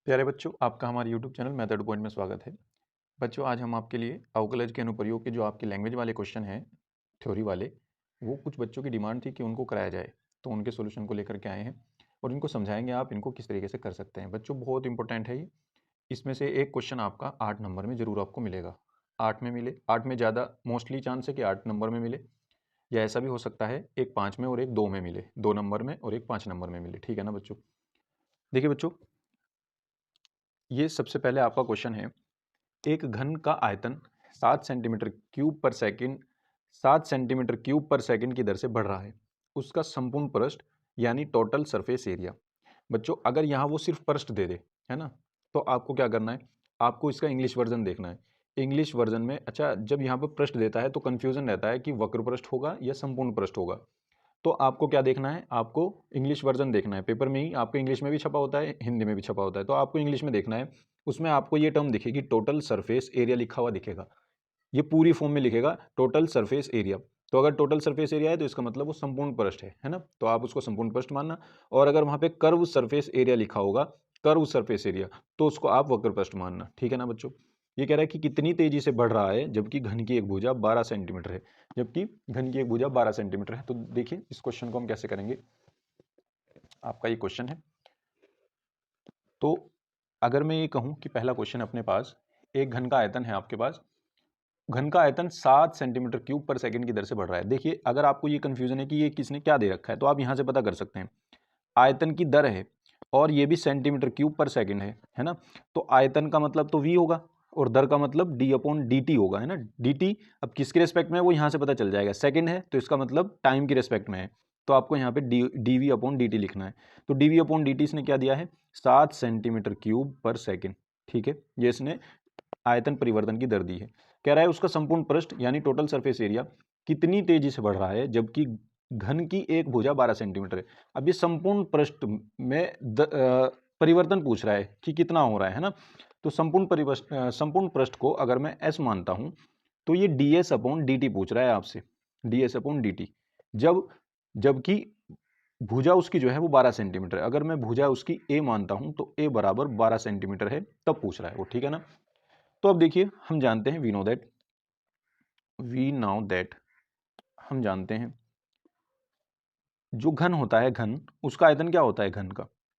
प्यारे बच्चों, आपका हमारे YouTube चैनल मेथड पॉइंट में स्वागत है। बच्चों, आज हम आपके लिए अवकलज के अनुप्रयोग के जो आपके लैंग्वेज वाले क्वेश्चन हैं, थ्योरी वाले, वो कुछ बच्चों की डिमांड थी कि उनको कराया जाए, तो उनके सॉल्यूशन को लेकर के आए हैं और इनको समझाएंगे आप इनको किस तरीके से कर सकते हैं। बच्चों, बहुत इंपॉर्टेंट है ये। इसमें से एक क्वेश्चन आपका 8 नंबर में ज़रूर आपको मिलेगा। 8 में मिले, 8 में ज़्यादा मोस्टली चांस है कि 8 नंबर में मिले, या ऐसा भी हो सकता है एक 5 में और एक 2 में मिले, 2 नंबर में और एक 5 नंबर में मिले। ठीक है ना बच्चों? देखिए बच्चों, ये सबसे पहले आपका क्वेश्चन है, एक घन का आयतन 7 सेंटीमीटर क्यूब पर सेकंड 7 सेंटीमीटर क्यूब पर सेकंड की दर से बढ़ रहा है। उसका संपूर्ण पृष्ठ यानी टोटल सरफेस एरिया। बच्चों, अगर यहाँ वो सिर्फ पृष्ठ दे दे, है ना, तो आपको क्या करना है, आपको इसका इंग्लिश वर्जन देखना है। इंग्लिश वर्जन में अच्छा, जब यहाँ पर पृष्ठ देता है तो कन्फ्यूजन रहता है कि वक्र पृष्ठ होगा या संपूर्ण पृष्ठ होगा। तो आपको क्या देखना है, आपको इंग्लिश वर्जन देखना है। पेपर में ही आपको इंग्लिश में भी छपा होता है, हिंदी में भी छपा होता है, तो आपको इंग्लिश में देखना है। उसमें आपको ये टर्म दिखेगी, टोटल सरफेस एरिया लिखा हुआ दिखेगा। ये पूरी फॉर्म में लिखेगा, टोटल सरफेस एरिया। तो अगर टोटल सरफेस एरिया है तो इसका मतलब वो संपूर्ण पृष्ठ है ना, तो आप उसको संपूर्ण पृष्ठ मानना। और अगर वहां पे कर्व सरफेस एरिया लिखा होगा, कर्व सरफेस एरिया, तो उसको आप वक्र पृष्ठ मानना। ठीक है ना बच्चों? ये कह रहा है कि कितनी तेजी से बढ़ रहा है जबकि घन की एक भुजा 12 सेंटीमीटर है। जबकि घन की एक भुजा 12 सेंटीमीटर है। तो देखिए इस क्वेश्चन को हम कैसे करेंगे। आपका ये क्वेश्चन है, तो अगर मैं ये कहूं कि पहला क्वेश्चन अपने पास, एक घन का आयतन है आपके पास, घन का आयतन 7 सेंटीमीटर क्यूब पर सेकंड की दर से बढ़ रहा है। देखिए, अगर आपको ये कंफ्यूजन है कि ये किसने क्या दे रखा है, तो आप यहां से पता कर सकते हैं। आयतन की दर है और ये भी सेंटीमीटर क्यूब पर सेकंड है ना, तो आयतन का मतलब तो v होगा और दर का मतलब d अपॉन डी टी होगा, है ना। dt अब किसके रेस्पेक्ट में है वो यहां से पता चल जाएगा, सेकंड है तो इसका मतलब टाइम के रेस्पेक्ट में है। तो आपको यहाँ पे D V upon D T लिखना है। तो D V upon D T इसने क्या दिया है, 7 सेंटीमीटर क्यूब पर सेकंड। ठीक है, ये इसने आयतन परिवर्तन की दर दी है। कह रहा है उसका संपूर्ण पृष्ठ यानी टोटल सरफेस एरिया कितनी तेजी से बढ़ रहा है जबकि घन की एक भुजा 12 सेंटीमीटर है। अब ये संपूर्ण पृष्ठ में परिवर्तन पूछ रहा है कि कितना हो रहा है ना। तो संपूर्ण पृष्ठ को अगर मैं s मानता हूं तो ये ds अपॉन dt पूछ रहा है आपसे, ds अपॉन dt। जबकि भुजा उसकी जो है वो 12 सेंटीमीटर है। अगर मैं भुजा उसकी a मानता हूं तो a बराबर 12 सेंटीमीटर है, तब पूछ रहा है वो। ठीक है ना। तो अब देखिए, हम जानते हैं, वी नाउ दैट हम जानते हैं जो घन होता है, घन उसका आयतन क्या होता है,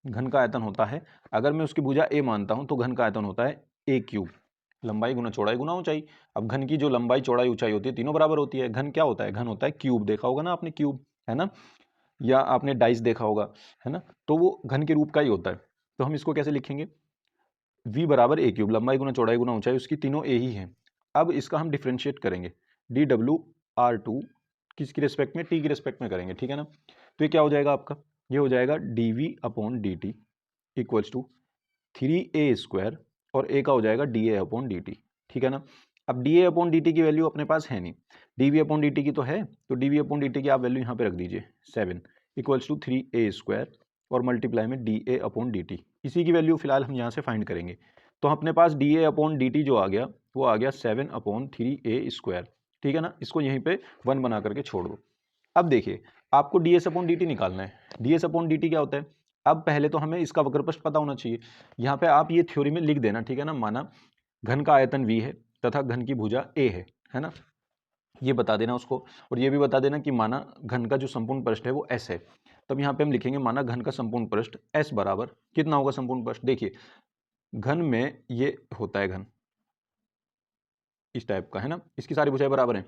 घन का आयतन होता है, अगर मैं उसकी भुजा ए मानता हूं तो घन का आयतन होता है ए क्यूब, लंबाई गुना चौड़ाई गुना ऊंचाई। अब घन की जो लंबाई चौड़ाई ऊंचाई होती है तीनों बराबर होती है। घन क्या होता है, घन होता है क्यूब, देखा होगा ना आपने क्यूब, है ना, या आपने डाइस देखा होगा, है ना, तो वो घन के रूप का ही होता है। तो हम इसको कैसे लिखेंगे, v बराबर ए क्यूब, लंबाई गुना चौड़ाई गुना ऊंचाई, उसकी तीनों ए ही है। अब इसका हम डिफ्रेंशिएट करेंगे, डी डब्ल्यू आर टू किसकी रेस्पेक्ट में, टी की रेस्पेक्ट में करेंगे। ठीक है ना। तो ये क्या हो जाएगा आपका, ये हो जाएगा D V upon D T equals to 3a² और ए का हो जाएगा D A upon D T. ठीक है ना। अब D A upon D T की वैल्यू अपने पास है नहीं, D V upon D T की तो है, तो D V upon D T की आप वैल्यू यहाँ पे रख दीजिए 7 इक्वल्स टू 3a² और मल्टीप्लाई में D A upon D T. इसी की वैल्यू फिलहाल हम यहाँ से फाइंड करेंगे। तो अपने पास D A upon D T जो आ गया वो आ गया 7/3a²। ठीक है ना, इसको यहीं पे 1 बना करके छोड़ दो। अब देखिए, आपको D S upon D T निकालना है। D S upon D T क्या होता है, अब पहले तो हमें इसका वक्र पृष्ठ पता होना चाहिए। यहाँ पे आप ये थ्योरी में लिख देना। ठीक है ना, माना घन का आयतन v है तथा घन की भुजा a है ना, ये बता देना उसको। और ये भी बता देना कि माना घन का जो संपूर्ण पृष्ठ है वो s है। तब यहाँ पे हम लिखेंगे माना घन का संपूर्ण पृष्ठ s बराबर कितना होगा, संपूर्ण पृष्ठ देखिए घन में ये होता है घन इस टाइप का, है ना, इसकी सारी भुजाएं बराबर हैं।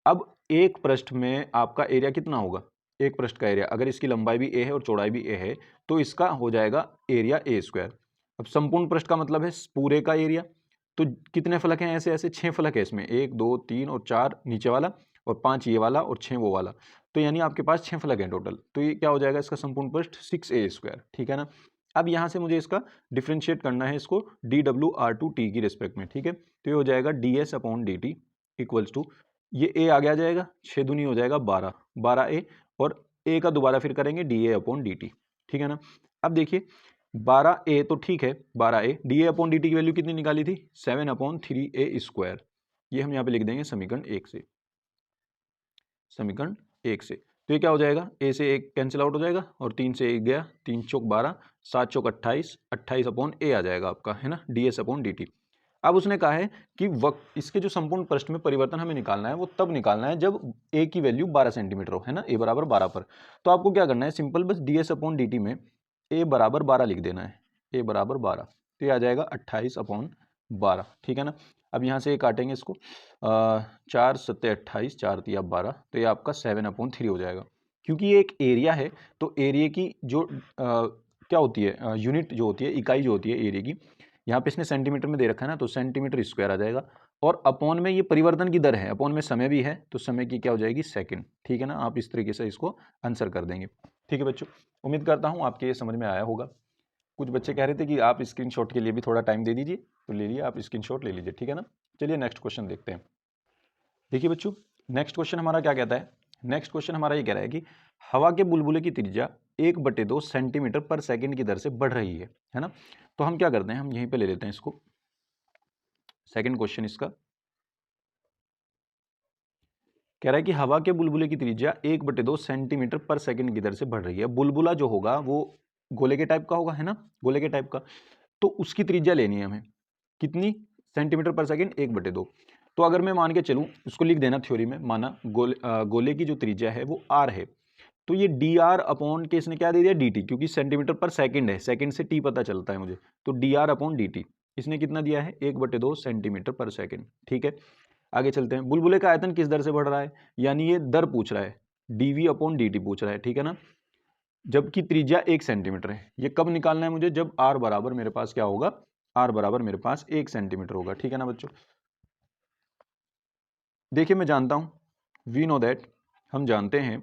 अब एक पृष्ठ में आपका एरिया कितना होगा, एक पृष्ठ का एरिया, अगर इसकी लंबाई भी a है और चौड़ाई भी a है तो इसका हो जाएगा एरिया a²। अब संपूर्ण पृष्ठ का मतलब है पूरे का एरिया। तो कितने फलक हैं, ऐसे ऐसे 6 फलक है इसमें, 1 2 3 और 4 नीचे वाला और 5 ये वाला और 6 वो वाला। तो यानी आपके पास 6 फलक हैं टोटल। तो ये क्या हो जाएगा, इसका संपूर्ण पृष्ठ 6a²। ठीक है ना। अब यहाँ से मुझे इसका डिफ्रेंशिएट करना है इसको DWR2T की रिस्पेक्ट में। ठीक है, तो ये हो जाएगा ds upon D T equals to, ये a आगे आ जाएगा, 6 दूनी हो जाएगा 12, 12a और a का दोबारा फिर करेंगे D A upon D T. ठीक है ना। अब देखिए 12a तो ठीक है, 12a D A upon D T की वैल्यू कितनी निकाली थी, 7/3a²। ये हम यहाँ पे लिख देंगे समीकरण 1 से, समीकरण 1 से। तो ये क्या हो जाएगा, a से 1 कैंसिल आउट हो जाएगा और 3 से 1 गया, 3 चौक 12, 7 चौक 28, 28 अपॉन ए आ जाएगा आपका, है ना, ds अपॉन dt। अब उसने कहा है कि वक्त इसके जो संपूर्ण पृष्ठ में परिवर्तन हमें निकालना है वो तब निकालना है जब a की वैल्यू 12 सेंटीमीटर हो, है ना, a बराबर 12 पर। तो आपको क्या करना है, सिंपल बस ds अपॉन dt में a बराबर 12 लिख देना है, a बराबर 12, तो ये आ जाएगा 28 अपॉन 12, ठीक है ना। अब यहाँ से ये काटेंगे इसको, 4 सत्ते 28, 4 तिया 12, तो ये आपका 7 अपॉन 3 हो जाएगा। क्योंकि ये एक एरिया है तो एरिया की जो क्या होती है, यूनिट जो होती है, इकाई जो होती है एरिया की, यहाँ पे इसने सेंटीमीटर में दे रखा है ना, तो सेंटीमीटर स्क्वायर आ जाएगा। और अपॉन में ये परिवर्तन की दर है, अपॉन में समय भी है, तो समय की क्या हो जाएगी, सेकंड, ठीक है ना। आप इस तरीके से इसको आंसर कर देंगे, ठीक है बच्चों। उम्मीद करता हूँ आपके ये समझ में आया होगा। कुछ बच्चे कह रहे थे कि आप स्क्रीनशॉट के लिए भी थोड़ा टाइम दे दीजिए, तो ले लिए, आप स्क्रीनशॉट ले लीजिए, ठीक है ना। चलिए नेक्स्ट क्वेश्चन देखते हैं। देखिए बच्चों, नेक्स्ट क्वेश्चन हमारा क्या कहता है, नेक्स्ट क्वेश्चन हमारा ये कह रहा है कि हवा के बुलबुले की त्रिज्या 1/2 सेंटीमीटर पर सेकंड की दर से बढ़ रही है ना। तो हम क्या करते हैं, हम यहीं पे ले लेते हैं इसको, सेकंड क्वेश्चन इसका कह रहा है कि हवा के बुलबुले की त्रिज्या 1/2 सेंटीमीटर पर सेकंड की दर से बढ़ रही है। बुलबुला जो होगा वो गोले के टाइप का होगा, है ना, गोले के टाइप का, तो उसकी त्रिज्या लेनी है हमें, कितनी, सेंटीमीटर पर सेकंड 1/2। तो अगर मैं मान के चलूं, उसको लिख देना थ्योरी में, माना गोले की जो त्रिज्या है वो r है, तो ये डी आर अपॉन के इसने क्या दे दिया, डी टी, क्योंकि सेंटीमीटर पर सेकंड है, सेकंड से टी पता चलता है मुझे, तो D R upon D T इसने कितना दिया है, 1/2 सेंटीमीटर पर सेकंड, ठीक है। आगे चलते हैं, बुलबुले का आयतन किस दर से बढ़ रहा है, यानी ये दर पूछ रहा है, डीवी अपॉन डी टी पूछ रहा है, ठीक है ना। जबकि त्रिज्या 1 सेंटीमीटर है, ये कब निकालना है मुझे, जब आर बराबर मेरे पास क्या होगा, आर बराबर मेरे पास 1 सेंटीमीटर होगा, ठीक है ना बच्चों। देखिए मैं जानता हूं, वी नो दैट, हम जानते हैं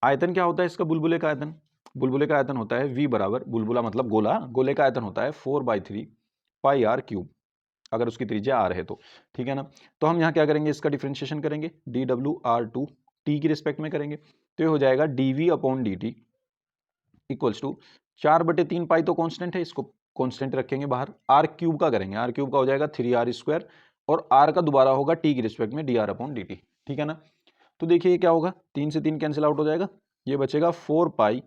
आयतन क्या होता है इसका, बुलबुले का आयतन, बुलबुले का आयतन होता है v बराबर, बुलबुला मतलब गोला, गोले का आयतन होता है 4/3 पाई आर क्यूब, अगर उसकी त्रिज्या r है तो, ठीक है ना। तो हम यहाँ क्या करेंगे, इसका डिफ्रेंशिएशन करेंगे, dw/r2 t की रिस्पेक्ट में करेंगे, तो ये हो जाएगा dv upon dt equals to 4/3 pi, तो कॉन्स्टेंट है, इसको कॉन्स्टेंट रखेंगे बाहर, आर क्यूब का करेंगे, आर क्यूब का हो जाएगा 3r², और r का दोबारा होगा t की रिस्पेक्ट में dr अपॉन dt, ठीक है ना। तो देखिए ये क्या होगा, 3 से 3 कैंसिल आउट हो जाएगा, ये बचेगा 4 पाई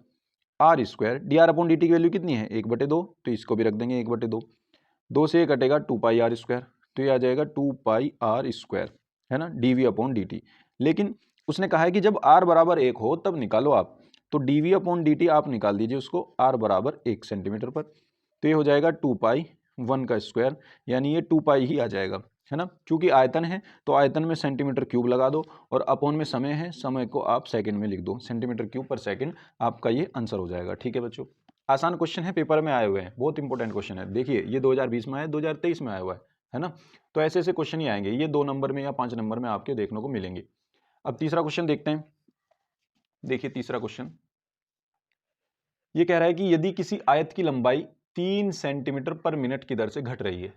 r², D R upon D T की वैल्यू कितनी है, 1/2, तो इसको भी रख देंगे 1/2, 2 से ये कटेगा 2 पाई r², तो ये आ जाएगा 2 पाई r², है ना, D V upon D T. लेकिन उसने कहा है कि जब r बराबर 1 हो तब निकालो आप, तो D V upon D T आप निकाल दीजिए उसको r बराबर 1 सेंटीमीटर पर, तो ये हो जाएगा 2 पाई 1 का स्क्वायर, यानी ये 2 पाई ही आ जाएगा, है ना। क्योंकि आयतन है तो आयतन में सेंटीमीटर क्यूब लगा दो, और अपॉन में समय है, समय को आप सेकंड में लिख दो, सेंटीमीटर क्यूब पर सेकंड, आपका ये आंसर हो जाएगा, ठीक है बच्चों। आसान क्वेश्चन है, पेपर में आए हुए हैं, बहुत इंपॉर्टेंट क्वेश्चन है। देखिए ये 2020 में आया, 2023 में आया हुआ है ना। तो ऐसे ऐसे क्वेश्चन ही आएंगे, ये 2 नंबर में या 5 नंबर में आपके देखने को मिलेंगे। अब तीसरा क्वेश्चन देखते हैं। देखिए तीसरा क्वेश्चन ये कह रहा है कि यदि किसी आयत की लंबाई 3 सेंटीमीटर पर मिनट की दर से घट रही है,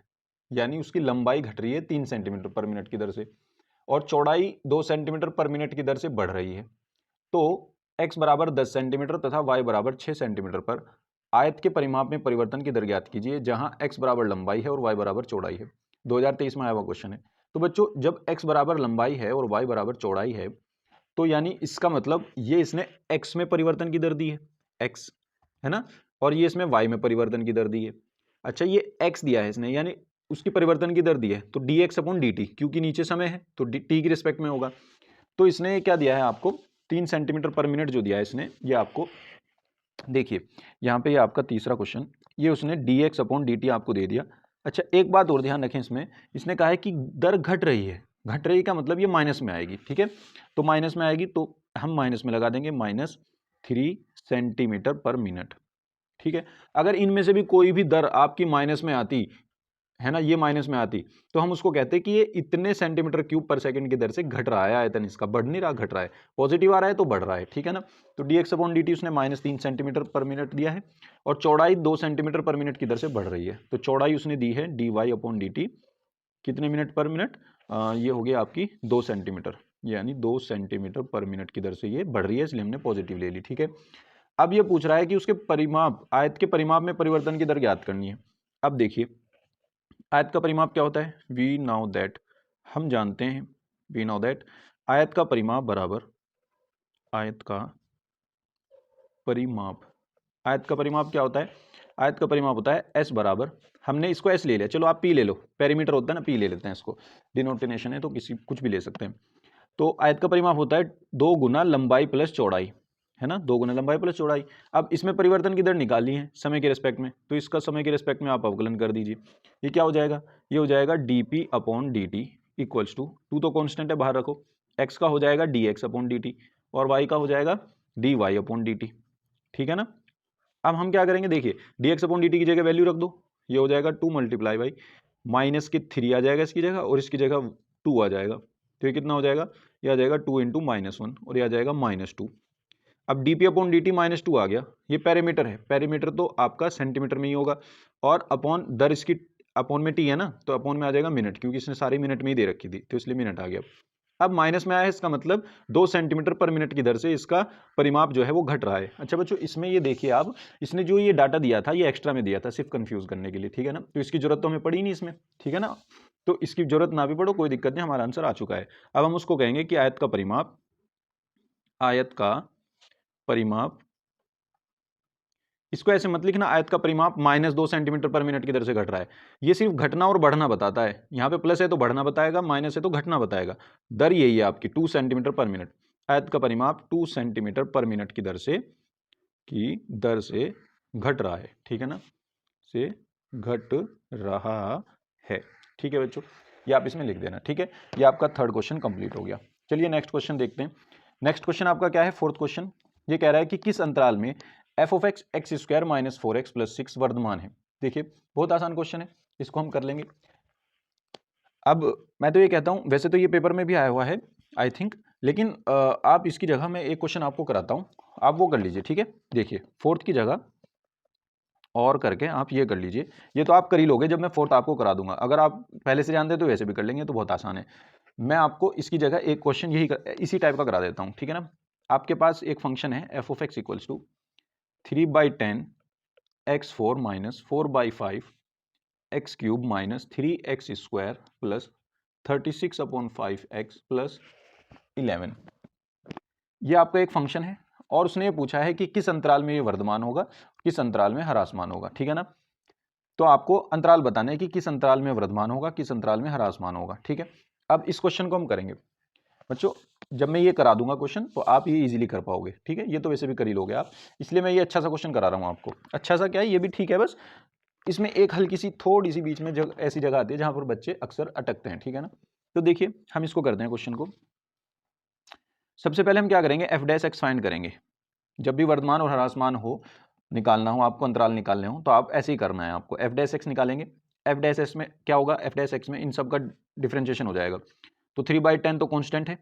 यानी उसकी लंबाई घट रही है 3 सेंटीमीटर पर मिनट की दर से, और चौड़ाई 2 सेंटीमीटर पर मिनट की दर से बढ़ रही है, तो x बराबर 10 सेंटीमीटर तथा y बराबर 6 सेंटीमीटर पर आयत के परिमाप में परिवर्तन की दर ज्ञात कीजिए, जहां x बराबर लंबाई है और y बराबर चौड़ाई है। 2023 में आया हुआ क्वेश्चन है। तो बच्चों जब x बराबर लंबाई है और y बराबर चौड़ाई है, तो यानी इसका मतलब ये इसने x में परिवर्तन की दर दी है, x, है ना, और ये इसमें y में परिवर्तन की दर दी है। अच्छा ये x दिया है इसने, यानी उसकी परिवर्तन की दर दी है, तो dx अपॉन dt, क्योंकि नीचे समय है तो t की रिस्पेक्ट में होगा। तो इसने क्या दिया है आपको, 3 सेंटीमीटर पर मिनट जो दिया है इसने, ये आपको देखिए यहाँ पे ये आपका तीसरा क्वेश्चन, ये उसने dx अपॉन dt आपको दे दिया। अच्छा एक बात और ध्यान रखें इसमें, इसने कहा है कि दर घट रही है, घट रही का मतलब ये माइनस में आएगी, ठीक है। तो माइनस में आएगी तो हम माइनस में लगा देंगे, -3 सेंटीमीटर पर मिनट, ठीक है। अगर इनमें से भी कोई भी दर आपकी माइनस में आती है ना, ये माइनस में आती, तो हम उसको कहते हैं कि ये इतने सेंटीमीटर क्यूब पर सेकंड की दर से घट रहा है, आयतन इसका बढ़ नहीं रहा, घट रहा है, पॉजिटिव आ रहा है तो बढ़ रहा है, ठीक है ना। तो dx अपॉन dt उसने -3 सेंटीमीटर पर मिनट दिया है, और चौड़ाई 2 सेंटीमीटर पर मिनट की दर से बढ़ रही है, तो चौड़ाई उसने दी है dy अपॉन dt, कितने मिनट पर मिनट, ये हो गया आपकी 2 सेंटीमीटर, यानी 2 सेंटीमीटर पर मिनट की दर से ये बढ़ रही है, इसलिए हमने पॉजिटिव ले ली, ठीक है। अब ये पूछ रहा है कि उसके परिमाप, आयत के परिमाप में परिवर्तन की दर ज्ञात करनी है। अब देखिए आयत का परिमाप क्या होता है, वी नाउ दैट, हम जानते हैं, वी नाउ दैट आयत का परिमाप बराबर, आयत का परिमाप आयत का परिमाप क्या होता है? आयत का परिमाप होता है s बराबर, हमने इसको s ले लिया, चलो आप p ले लो, पेरीमीटर होता है ना, p ले लेते हैं इसको, डिनोटेशन है तो किसी कुछ भी ले सकते हैं। तो आयत का परिमाप होता है 2 गुना लंबाई प्लस चौड़ाई, है ना, 2 गुना लंबाई प्लस चौड़ाई। अब इसमें परिवर्तन की दर निकालनी है समय के रिस्पेक्ट में, तो इसका समय के रिस्पेक्ट में आप अवकलन कर दीजिए। ये क्या हो जाएगा? ये हो जाएगा dp upon dt equals to, 2 तो कॉन्स्टेंट है बाहर रखो, x का हो जाएगा dx अपॉन dt और y का हो जाएगा dy अपॉन dt, ठीक है ना। अब हम क्या करेंगे, देखिए dx अपॉन dt की जगह वैल्यू रख दो, ये हो जाएगा 2 मल्टीप्लाई बाई माइनस के 3 आ जाएगा इसकी जगह और इसकी जगह 2 आ जाएगा, तो ये कितना हो जाएगा? ये आ जाएगा 2 इंटू -1 और ये आ जाएगा -2। अब dp अपॉन dt -2 आ गया, ये पेरीमीटर है, पेरीमीटर तो आपका सेंटीमीटर में ही होगा और अपॉन दर इसकी, अपॉन में t है ना, तो अपॉन में आ जाएगा मिनट, क्योंकि इसने सारी मिनट में ही दे रखी थी तो इसलिए मिनट आ गया। अब माइनस में आया है, इसका मतलब 2 सेंटीमीटर पर मिनट की दर से इसका परिमाप जो है वो घट रहा है। अच्छा बच्चों, इसमें ये देखिए आप, इसने जो ये डाटा दिया था ये एक्स्ट्रा में दिया था सिर्फ कंफ्यूज करने के लिए, ठीक है ना, तो इसकी जरूरत तो हमें पड़ी नहीं इसमें, ठीक है ना, तो इसकी जरूरत ना भी पड़ो कोई दिक्कत नहीं, हमारा आंसर आ चुका है। अब हम उसको कहेंगे कि आयत का परिमाप, आयत का परिमाप, इसको ऐसे मत लिखना आयत का परिमाप -2 सेंटीमीटर पर मिनट की दर से घट रहा है, ये सिर्फ घटना और बढ़ना बताता है, यहाँ पे प्लस है तो बढ़ना बताएगा, माइनस है तो घटना बताएगा। दर यही है आपकी 2 सेंटीमीटर पर मिनट, आयत का परिमाप 2 सेंटीमीटर पर मिनट की दर से घट रहा है, ठीक है ना, से घट रहा है, ठीक है बच्चों, ये आप इसमें लिख देना, ठीक है। ये आपका थर्ड क्वेश्चन कंप्लीट हो गया। चलिए नेक्स्ट क्वेश्चन देखते हैं। नेक्स्ट क्वेश्चन आपका क्या है, फोर्थ क्वेश्चन। ये कह रहा है कि किस अंतराल में f of x x square minus 4x plus 6 वर्धमान है। देखिए बहुत आसान क्वेश्चन है, इसको हम कर लेंगे। अब मैं तो ये कहता हूँ, वैसे तो ये पेपर में भी आया हुआ है आई थिंक, लेकिन आप इसकी जगह मैं एक क्वेश्चन आपको कराता हूँ, आप वो कर लीजिए, ठीक है। देखिए फोर्थ की जगह और करके आप ये कर लीजिए, ये तो आप कर ही लोगे जब मैं फोर्थ आपको करा दूंगा, अगर आप पहले से जानते तो वैसे भी कर लेंगे, तो बहुत आसान है। मैं आपको इसकी जगह एक क्वेश्चन इसी टाइप का करा देता हूँ, ठीक है ना। आपके पास एक फंक्शन है f of x equals to 3/10 x4 minus 4/5 x cube minus 3x square plus 36/5x plus 11। ये आपका एक फंक्शन है और उसने ये पूछा है कि किस अंतराल में ये वर्धमान होगा, किस अंतराल में ह्रासमान होगा, ठीक है ना। तो आपको अंतराल बताना है कि किस अंतराल में वर्धमान होगा, किस अंतराल में ह्रासमान होगा, ठीक है। अब इस क्वेश्चन को हम करेंगे बच्चों, जब मैं ये करा दूंगा क्वेश्चन तो आप ये इजीली कर पाओगे, ठीक है। ये तो वैसे भी कर ही लोगे आप, इसलिए मैं ये अच्छा सा क्वेश्चन करा रहा हूँ आपको। अच्छा सा क्या है, ये भी ठीक है, बस इसमें एक हल्की सी थोड़ी सी बीच में ऐसी जगह आती है जहां पर बच्चे अक्सर अटकते हैं, ठीक है ना। तो देखिए हम इसको करते हैं क्वेश्चन को। सबसे पहले हम क्या करेंगे, एफ डैश एक्स फाइंड करेंगे। जब भी वर्धमान और ह्रासमान हो, निकालना हो आपको, अंतराल निकालने हो, तो आप ऐसे ही करना है आपको। एफ डैश एक्स निकालेंगे, एफ डैश एक्स में क्या होगा, एफ डैश एक्स में इन सब का डिफरेंशिएशन हो जाएगा। तो 3/10 तो कॉन्स्टेंट है,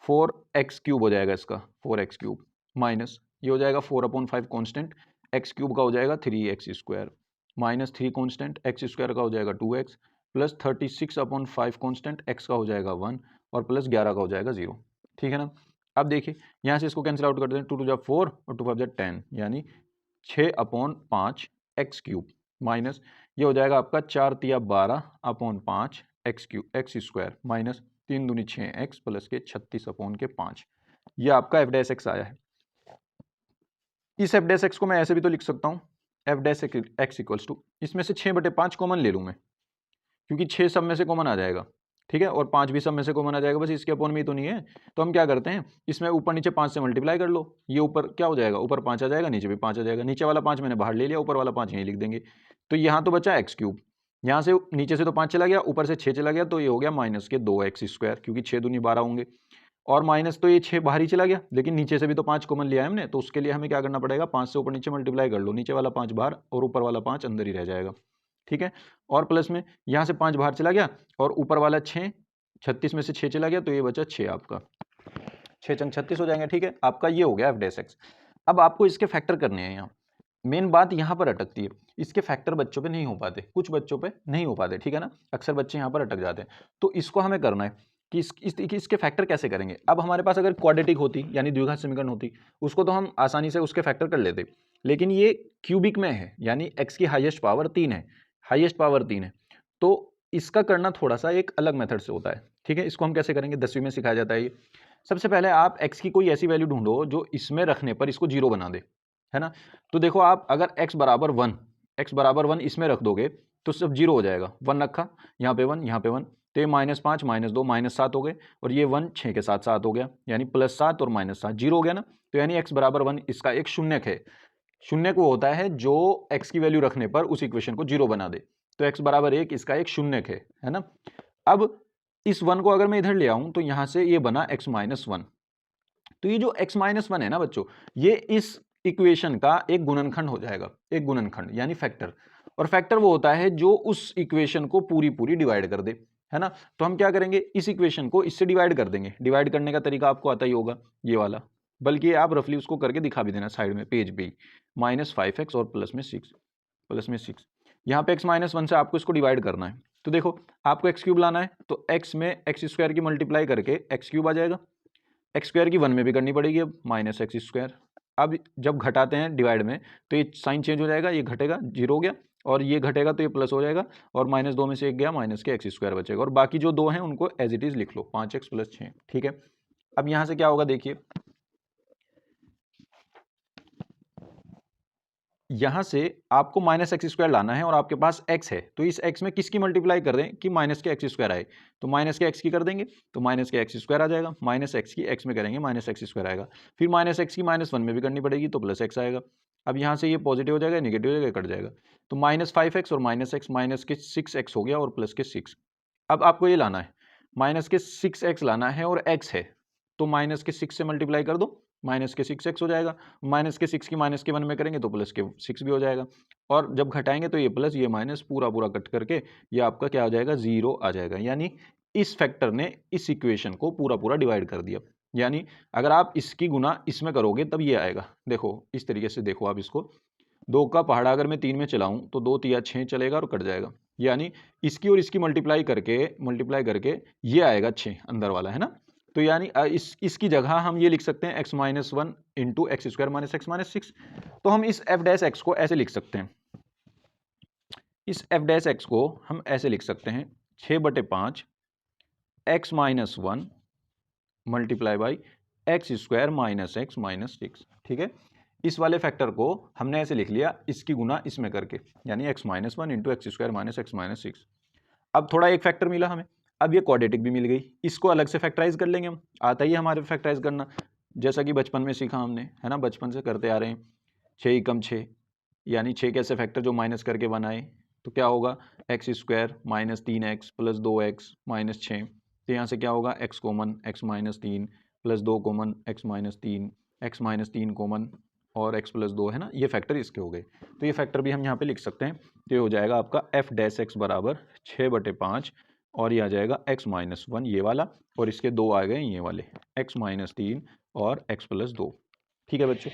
4x क्यूब हो जाएगा इसका, 4x क्यूब माइनस ये हो जाएगा 4/5 कॉन्स्टेंट, x क्यूब का हो जाएगा 3x square minus 3 constant, x square का हो जाएगा 2x प्लस 36/5 कॉन्स्टेंट, x का हो जाएगा 1 और प्लस 11 का हो जाएगा 0, ठीक है ना। अब देखिए यहाँ से इसको कैंसिल आउट कर दें, 2 टू 4 और 2 5 10, यानी 6/5 x क्यूब माइनस ये हो जाएगा आपका 4 तिया 12/5 x cube x square minus 3 दूनी 6x प्लस के 36/5। ये आपका एफ डैश एक्स आया है। इस एफ डैश एक्स को मैं ऐसे भी तो लिख सकता हूँ, F dash X equals to, इसमें से 6/5 कॉमन ले लूँ मैं, क्योंकि 6 सब में से कॉमन आ जाएगा, ठीक है, और 5 भी सब में से कॉमन आ जाएगा, बस इसके अपॉन में ही तो नहीं है। तो हम क्या करते हैं, इसमें ऊपर नीचे 5 से मल्टीप्लाई कर लो, ये ऊपर क्या हो जाएगा, ऊपर 5 आ जाएगा, नीचे भी 5 आ जाएगा, नीचे वाला 5 मैंने बाहर ले लिया, ऊपर वाला 5 यहीं लिख देंगे। तो यहाँ तो बचा एक्स क्यूब, यहाँ से नीचे से तो 5 चला गया, ऊपर से 6 चला गया, तो ये हो गया माइनस के 2x स्क्वायर, क्योंकि 6 दूनी 12 होंगे, और माइनस तो ये 6 बाहर ही चला गया, लेकिन नीचे से भी तो 5 कॉमन लिया है हमने, तो उसके लिए हमें क्या करना पड़ेगा, 5 से ऊपर नीचे मल्टीप्लाई कर लो, नीचे वाला 5 बाहर और ऊपर वाला 5 अंदर ही रह जाएगा, ठीक है। और प्लस में यहाँ से 5 बाहर चला गया और ऊपर वाला 6, 36 में से 6 चला गया, तो ये बचा 6 आपका, 6 चंग 36 हो जाएंगे, ठीक है। आपका ये हो गया एफ डैश एक्स। अब आपको इसके फैक्टर करने हैं, यहाँ मेन बात यहाँ पर अटकती है, इसके फैक्टर बच्चों पे नहीं हो पाते, कुछ बच्चों पे नहीं हो पाते, ठीक है ना, अक्सर बच्चे यहाँ पर अटक जाते हैं। तो इसको हमें करना है कि इसके फैक्टर कैसे करेंगे। अब हमारे पास अगर क्वाड्रेटिक होती यानी द्विघात समीकरण होती, उसको तो हम आसानी से उसके फैक्टर कर लेते, लेकिन ये क्यूबिक में है, यानी एक्स की हाईएस्ट पावर 3 है, हाईएस्ट पावर 3 है, तो इसका करना थोड़ा सा एक अलग मेथड से होता है, ठीक है। इसको हम कैसे करेंगे, 10वीं में सिखाया जाता है ये। सबसे पहले आप x की कोई ऐसी वैल्यू ढूंढो जो इसमें रखने पर इसको 0 बना दे, है ना। तो देखो आप अगर x बराबर 1, x बराबर 1 इसमें रख दोगे तो सब जीरो हो जाएगा। 1 रखा, यहाँ पे 1, यहाँ पे 1, तो ये -5 -2 -7 हो गए, और ये 1 6 के साथ 7 हो गया, यानी +7 और -7 जीरो हो गया ना। तो यानी x बराबर 1 इसका एक शून्यक है। शून्यक वो होता है जो x की वैल्यू रखने पर उस इक्वेशन को जीरो बना दे। तो x बराबर 1 इसका एक शून्यक है ना। अब इस 1 को अगर मैं इधर ले आऊं तो यहां से ये बना x-1। तो ये जो x-1 है ना बच्चों, ये इस इक्वेशन का एक गुणनखंड हो जाएगा, एक गुणनखंड यानी फैक्टर। और फैक्टर वो होता है जो उस इक्वेशन को पूरी पूरी डिवाइड कर दे, है ना। तो हम क्या करेंगे, इस इक्वेशन को इससे डिवाइड कर देंगे। डिवाइड करने का तरीका आपको आता ही होगा, ये वाला, बल्कि आप रफली उसको करके दिखा भी देना साइड में पेज पे ही। -5x और प्लस में 6, यहाँ पे x-1 से आपको इसको डिवाइड करना है। तो देखो आपको x क्यूब लाना है, तो x में x² की मल्टीप्लाई करके x क्यूब आ जाएगा। x² की 1 में भी करनी पड़ेगी अब, -x²। अब जब घटाते हैं डिवाइड में तो ये साइन चेंज हो जाएगा, ये घटेगा, जीरो हो गया, और ये घटेगा तो ये प्लस हो जाएगा, और -2 में से एक गया, माइनस के x² बचेगा, और बाकी जो 2 हैं उनको एज इट इज लिख लो, 5x + 6, ठीक है। अब यहाँ से क्या होगा देखिए, यहाँ से आपको -x² लाना है और आपके पास x है, तो इस x में किसकी मल्टीप्लाई कर दें कि माइनस के x² आए, तो माइनस के x की कर देंगे तो माइनस के x² आ जाएगा, माइनस x की x में करेंगे -x² आएगा, फिर -x की -1 में भी करनी पड़ेगी तो +x आएगा। अब यहाँ से ये पॉजिटिव हो जाएगा, निगेटिव हो जाएगा, कट जाएगा, तो -5x और -x, माइनस के 6x हो गया और प्लस के 6। अब आपको ये लाना है, माइनस के 6x लाना है और x है, तो माइनस के 6 से मल्टीप्लाई कर दो, माइनस के 6x हो जाएगा, माइनस के 6 की -1 में करेंगे तो प्लस के 6 भी हो जाएगा, और जब घटाएंगे तो ये प्लस ये माइनस पूरा पूरा कट करके ये आपका क्या हो जाएगा, 0 आ जाएगा। यानी इस फैक्टर ने इस इक्वेशन को पूरा पूरा डिवाइड कर दिया। यानी अगर आप इसकी गुना इसमें करोगे तब ये आएगा। देखो इस तरीके से देखो आप इसको, 2 का पहाड़ा अगर मैं 3 में चलाऊं तो 2 तिया 6 चलेगा और कट जाएगा, यानी इसकी और इसकी मल्टीप्लाई करके ये आएगा 6 अंदर वाला, है ना। तो यानी इसकी जगह हम ये लिख सकते हैं x-1 इंटू x² - x - 6। तो हम इस f' को ऐसे लिख सकते हैं, इस f' को हम ऐसे लिख सकते हैं 6/5 x-1 multiply by x² - x - 6, ठीक है। इस वाले फैक्टर को हमने ऐसे लिख लिया, इसकी गुना इसमें करके, यानी x-1 इंटू x² - x - 6। अब थोड़ा एक फैक्टर मिला हमें, अब ये क्वाड्रेटिक भी मिल गई, इसको अलग से फैक्टराइज कर लेंगे हम, आता ही हमारे फैक्टराइज करना, जैसा कि बचपन में सीखा हमने, है ना, बचपन से करते आ रहे हैं। 6 एकम 6, यानी 6 कैसे फैक्टर जो माइनस करके बनाए, तो क्या होगा x² - 3x + 2x - 6, तो यहाँ से क्या होगा x common, x - 3 + 2 common, x - 3, x - 3 common और x + 2, है ना, ये फैक्टर इसके हो गए। तो ये फैक्टर भी हम यहाँ पे लिख सकते हैं, तो ये हो जाएगा आपका f' बराबर 6/5, और ये आ जाएगा x-1 ये वाला, और इसके 2 आ गए ये वाले x - 3 और x + 2, ठीक है बच्चों।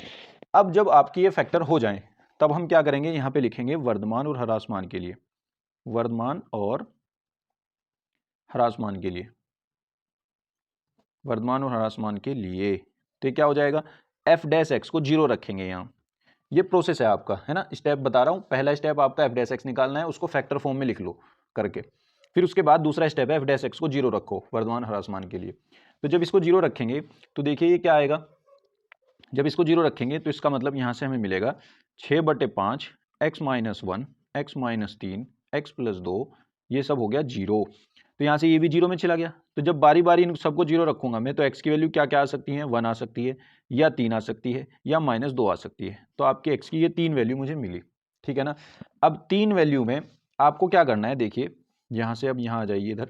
अब जब आपकी ये फैक्टर हो जाए तब हम क्या करेंगे, यहाँ पे लिखेंगे वर्धमान और ह्रासमान के लिए, वर्धमान और ह्रासमान के लिए, वर्धमान और ह्रासमान के लिए, तो क्या हो जाएगा, f' को 0 रखेंगे यहाँ। ये प्रोसेस है आपका, है ना, स्टेप बता रहा हूँ। पहला स्टेप आपका f' निकालना है, उसको फैक्टर फॉर्म में लिख लो करके, फिर उसके बाद दूसरा स्टेप है f' को 0 रखो वर्धमान ह्रासमान के लिए। तो जब इसको 0 रखेंगे तो देखिए ये क्या आएगा, जब इसको 0 रखेंगे तो इसका मतलब यहाँ से हमें मिलेगा 6/5 x-1 x - 3 x + 2, ये सब हो गया 0। तो यहाँ से ये भी 0 में चला गया। तो जब बारी बारी इन सबको 0 रखूंगा मैं, तो x की वैल्यू क्या क्या आ सकती है, 1 आ सकती है, या 3 आ सकती है, या -2 आ सकती है। तो आपके x की ये 3 वैल्यू मुझे मिली, ठीक है ना। अब 3 वैल्यू में आपको क्या करना है, देखिए यहाँ से अब यहाँ आ जाइए इधर,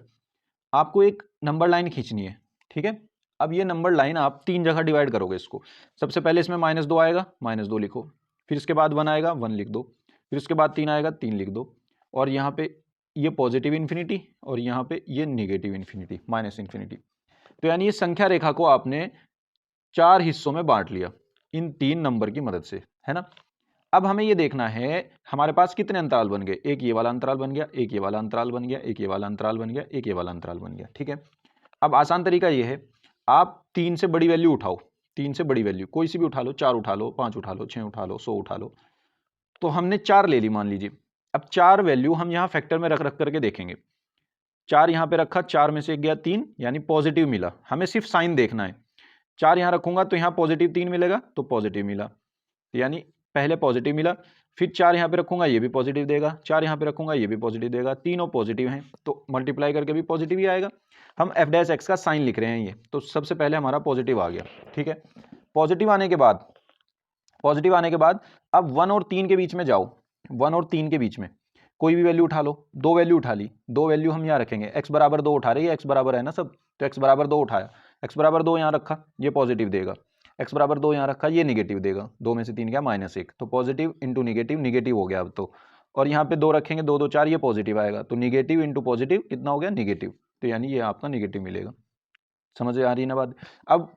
आपको एक नंबर लाइन खींचनी है, ठीक है। अब ये नंबर लाइन आप 3 जगह डिवाइड करोगे इसको। सबसे पहले इसमें -2 आएगा, -2 लिखो, फिर इसके बाद 1 आएगा, 1 लिख दो, फिर उसके बाद 3 आएगा, 3 लिख दो, और यहाँ पे ये पॉजिटिव इन्फिनिटी और यहाँ पे ये नेगेटिव इन्फिनिटी, -इन्फिनिटी। तो यानी ये संख्या रेखा को आपने 4 हिस्सों में बांट लिया इन 3 नंबर की मदद से, है ना। अब हमें ये देखना है हमारे पास कितने अंतराल बन गए, एक ये वाला अंतराल बन गया, एक ये वाला अंतराल बन गया, एक ये वाला अंतराल बन गया, एक ये वाला अंतराल बन गया, ठीक है। अब आसान तरीका ये है, आप 3 से बड़ी वैल्यू उठाओ, 3 से बड़ी वैल्यू कोई सी भी उठा लो, 4 उठा लो, 5 उठा लो, 6 उठा लो, 100 उठा लो। तो हमने 4 ले ली मान लीजिए। अब 4 वैल्यू हम यहाँ फैक्टर में रख रख करके देखेंगे, 4 यहाँ पे रखा, 4 में से एक गया 3, यानी पॉजिटिव मिला, हमें सिर्फ साइन देखना है। 4 यहाँ रखूंगा तो यहाँ पॉजिटिव 3 मिलेगा, तो पॉजिटिव मिला, यानी पहले पॉजिटिव मिला, फिर 4 यहाँ पे रखूंगा ये भी पॉजिटिव देगा, 4 यहाँ पे रखूंगा ये भी पॉजिटिव देगा, तीनों पॉजिटिव हैं तो मल्टीप्लाई करके भी पॉजिटिव ही आएगा। हम एफ डैश एक्स का साइन लिख रहे हैं ये, तो सबसे पहले हमारा पॉजिटिव आ गया। ठीक है, पॉजिटिव आने के बाद अब 1 और 3 के बीच में जाओ, 1 और 3 के बीच में कोई भी वैल्यू उठा लो, 2 वैल्यू उठा ली, 2 वैल्यू हम यहाँ रखेंगे, x बराबर 2 उठा रही है, x बराबर है ना सब, तो x बराबर 2 उठाया, x बराबर 2 यहाँ रखा, ये पॉजिटिव देगा, x बराबर 2 यहाँ रखा, ये निगेटिव देगा, 2 में से 3 क्या -1, तो पॉजिटिव इंटू निगेटिव, निगेटिव हो गया अब तो, और यहाँ पे 2 रखेंगे, 2 2 4, ये पॉजिटिव आएगा, तो निगेटिव इंटू पॉजिटिव कितना हो गया, निगेटिव, तो यानी ये आपका निगेटिव मिलेगा। समझ आ रही है ना बात। अब